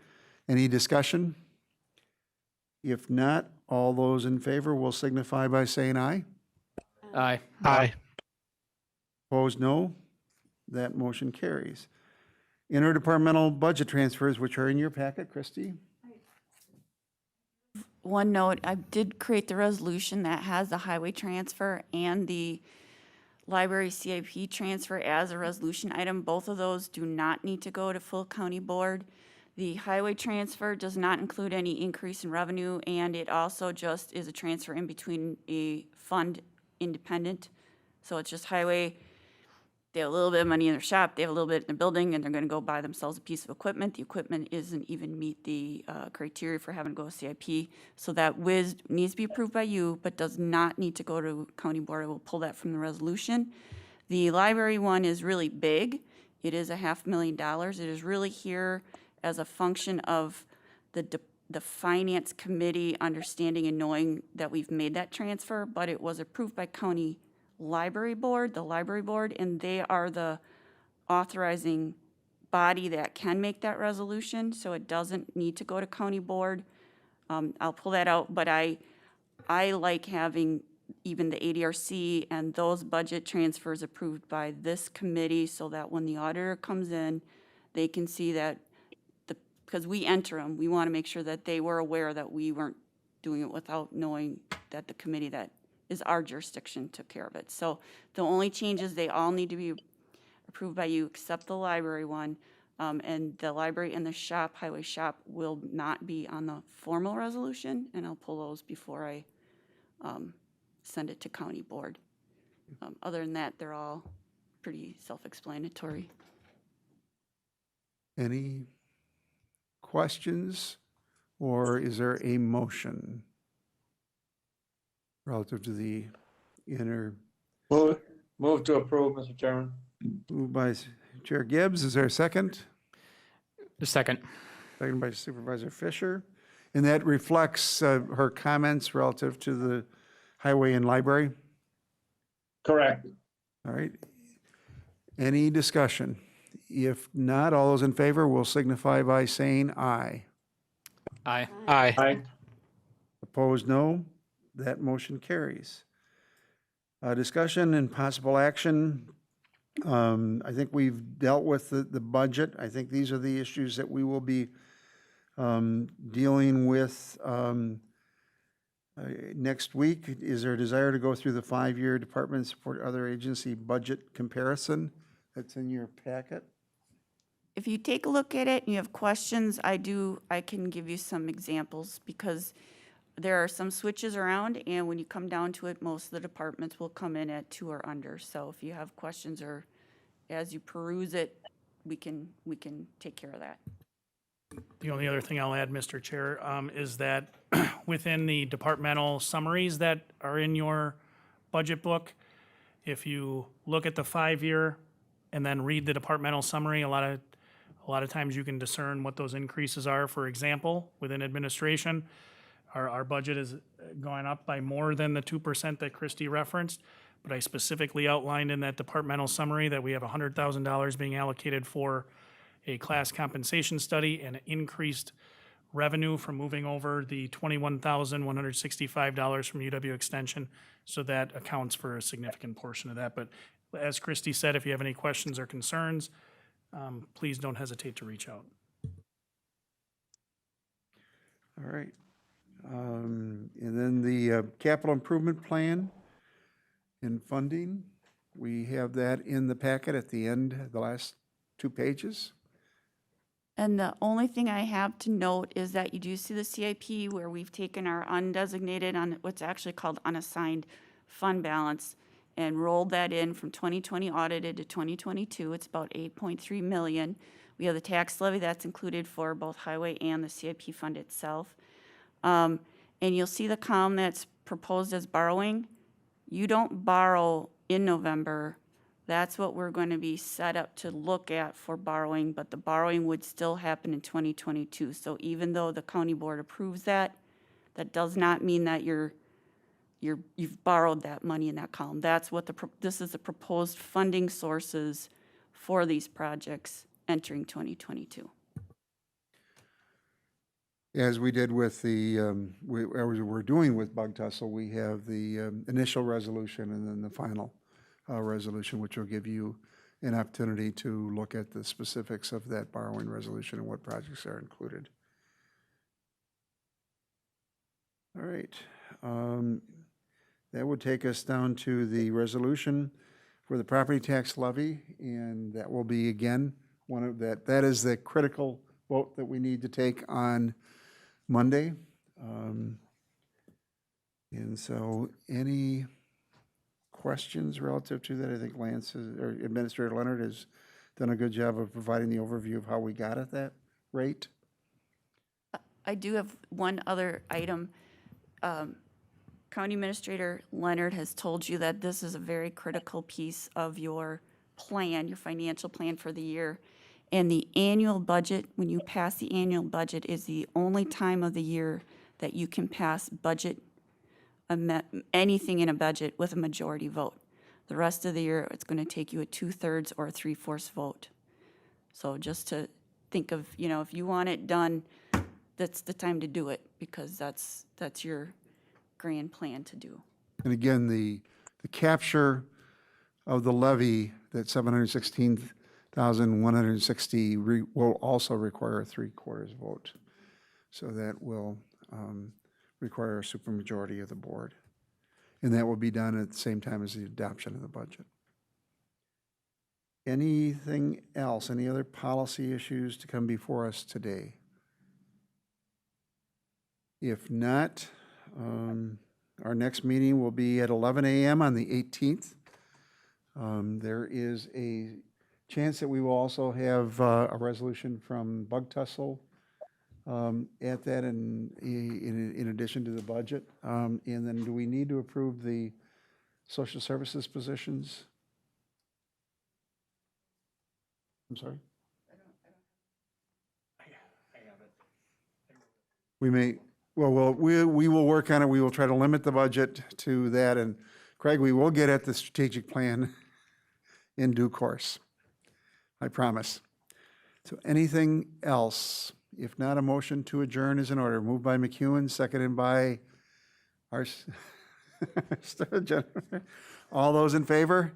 Any discussion? If not, all those in favor will signify by saying aye. Aye. Aye. Opposed, no. That motion carries. Interdepartmental budget transfers, which are in your packet, Christie. One note, I did create the resolution that has the highway transfer and the library CIP transfer as a resolution item. Both of those do not need to go to full county board. The highway transfer does not include any increase in revenue, and it also just is a transfer in between a fund independent. So it's just highway. They have a little bit of money in their shop, they have a little bit in the building, and they're gonna go buy themselves a piece of equipment. The equipment isn't even meet the criteria for having to go to CIP. So that WIS needs to be approved by you, but does not need to go to county board. I will pull that from the resolution. The library one is really big. It is $500,000. It is really here as a function of the finance committee understanding and knowing that we've made that transfer, but it was approved by county library board, the library board, and they are the authorizing body that can make that resolution, so it doesn't need to go to county board. I'll pull that out, but I like having even the ADRC and those budget transfers approved by this committee so that when the auditor comes in, they can see that because we enter them, we want to make sure that they were aware that we weren't doing it without knowing that the committee that is our jurisdiction took care of it. So the only changes, they all need to be approved by you except the library one. And the library and the shop, highway shop, will not be on the formal resolution, and I'll pull those before I send it to county board. Other than that, they're all pretty self-explanatory. Any questions, or is there a motion relative to the Move to approve, Mr. Chairman. moved by Chair Gibbs? Is there a second? A second. Second by Supervisor Fisher. And that reflects her comments relative to the highway and library? Correct. All right. Any discussion? If not, all those in favor will signify by saying aye. Aye. Aye. Aye. Opposed, no. That motion carries. Discussion and possible action. I think we've dealt with the budget. I think these are the issues that we will be dealing with next week. Is there a desire to go through the 5-year Department of Support Other Agency budget comparison that's in your packet? if you take a look at it and you have questions, I can give you some examples because there are some switches around, and when you come down to it, most of the departments will come in at 2 or under. So if you have questions or as you peruse it, we can take care of that. The only other thing I'll add, Mr. Chair, is that within the departmental summaries that are in your budget book, if you look at the 5-year and then read the departmental summary, a lot of times you can discern what those increases are. For example, within administration, our budget is going up by more than the 2% that Christie referenced, but I specifically outlined in that departmental summary that we have $100,000 being allocated for a class compensation study and increased revenue from moving over the $21,165 from UW Extension. So that accounts for a significant portion of that. But as Christie said, if you have any questions or concerns, please don't hesitate to reach out. All right. And then the capital improvement plan and funding, we have that in the packet at the end, the last 2 pages. And the only thing I have to note is that you do see the CIP where we've taken our undesignated on what's actually called unassigned fund balance and rolled that in from 2020 audited to 2022. It's about 8.3 million. We have the tax levy that's included for both highway and the CIP fund itself. And you'll see the column that's proposed as borrowing. You don't borrow in November. That's what we're going to be set up to look at for borrowing, but the borrowing would still happen in 2022. So even though the county board approves that, that does not mean that you've borrowed that money in that column. That's what this is the proposed funding sources for these projects entering 2022. As we did with the, as we're doing with Bug Tussle, we have the initial resolution and then the final resolution, which will give you an opportunity to look at the specifics of that borrowing resolution and what projects are included. All right. That would take us down to the resolution for the property tax levy, and that will be, again, that is the critical vote that we need to take on Monday. And so any questions relative to that? I think Lance or Administrator Leonard has done a good job of providing the overview of how we got at that rate. I do have one other item. County Administrator Leonard has told you that this is a very critical piece of your plan, your financial plan for the year. And the annual budget, when you pass the annual budget, is the only time of the year that you can pass anything in a budget with a majority vote. The rest of the year, it's going to take you a 2/3 or a 3/4 vote. So just to think of, if you want it done, that's the time to do it, because that's your grand plan to do. And again, the capture of the levy, that 716,160 will also require a 3/4 vote. So that will require a supermajority of the board. And that will be done at the same time as the adoption of the budget. Anything else? Any other policy issues to come before us today? If not, our next meeting will be at 11 a.m. on the 18th. There is a chance that we will also have a resolution from Bug Tussle at that, in addition to the budget. And then do we need to approve the social services positions? I'm sorry? We may, well, we will work on it. We will try to limit the budget to that. And Craig, we will get at the strategic plan in due course. I promise. So anything else? If not, a motion to adjourn is in order. Moved by McEwen, seconded by our Jennifer. All those in favor,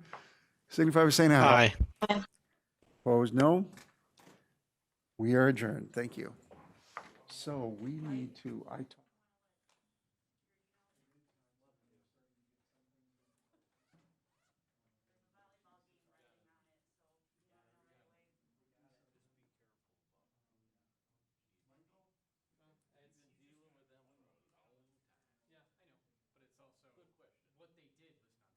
signify by saying aye. Aye. Opposed, no. We are adjourned. Thank you. So we need to,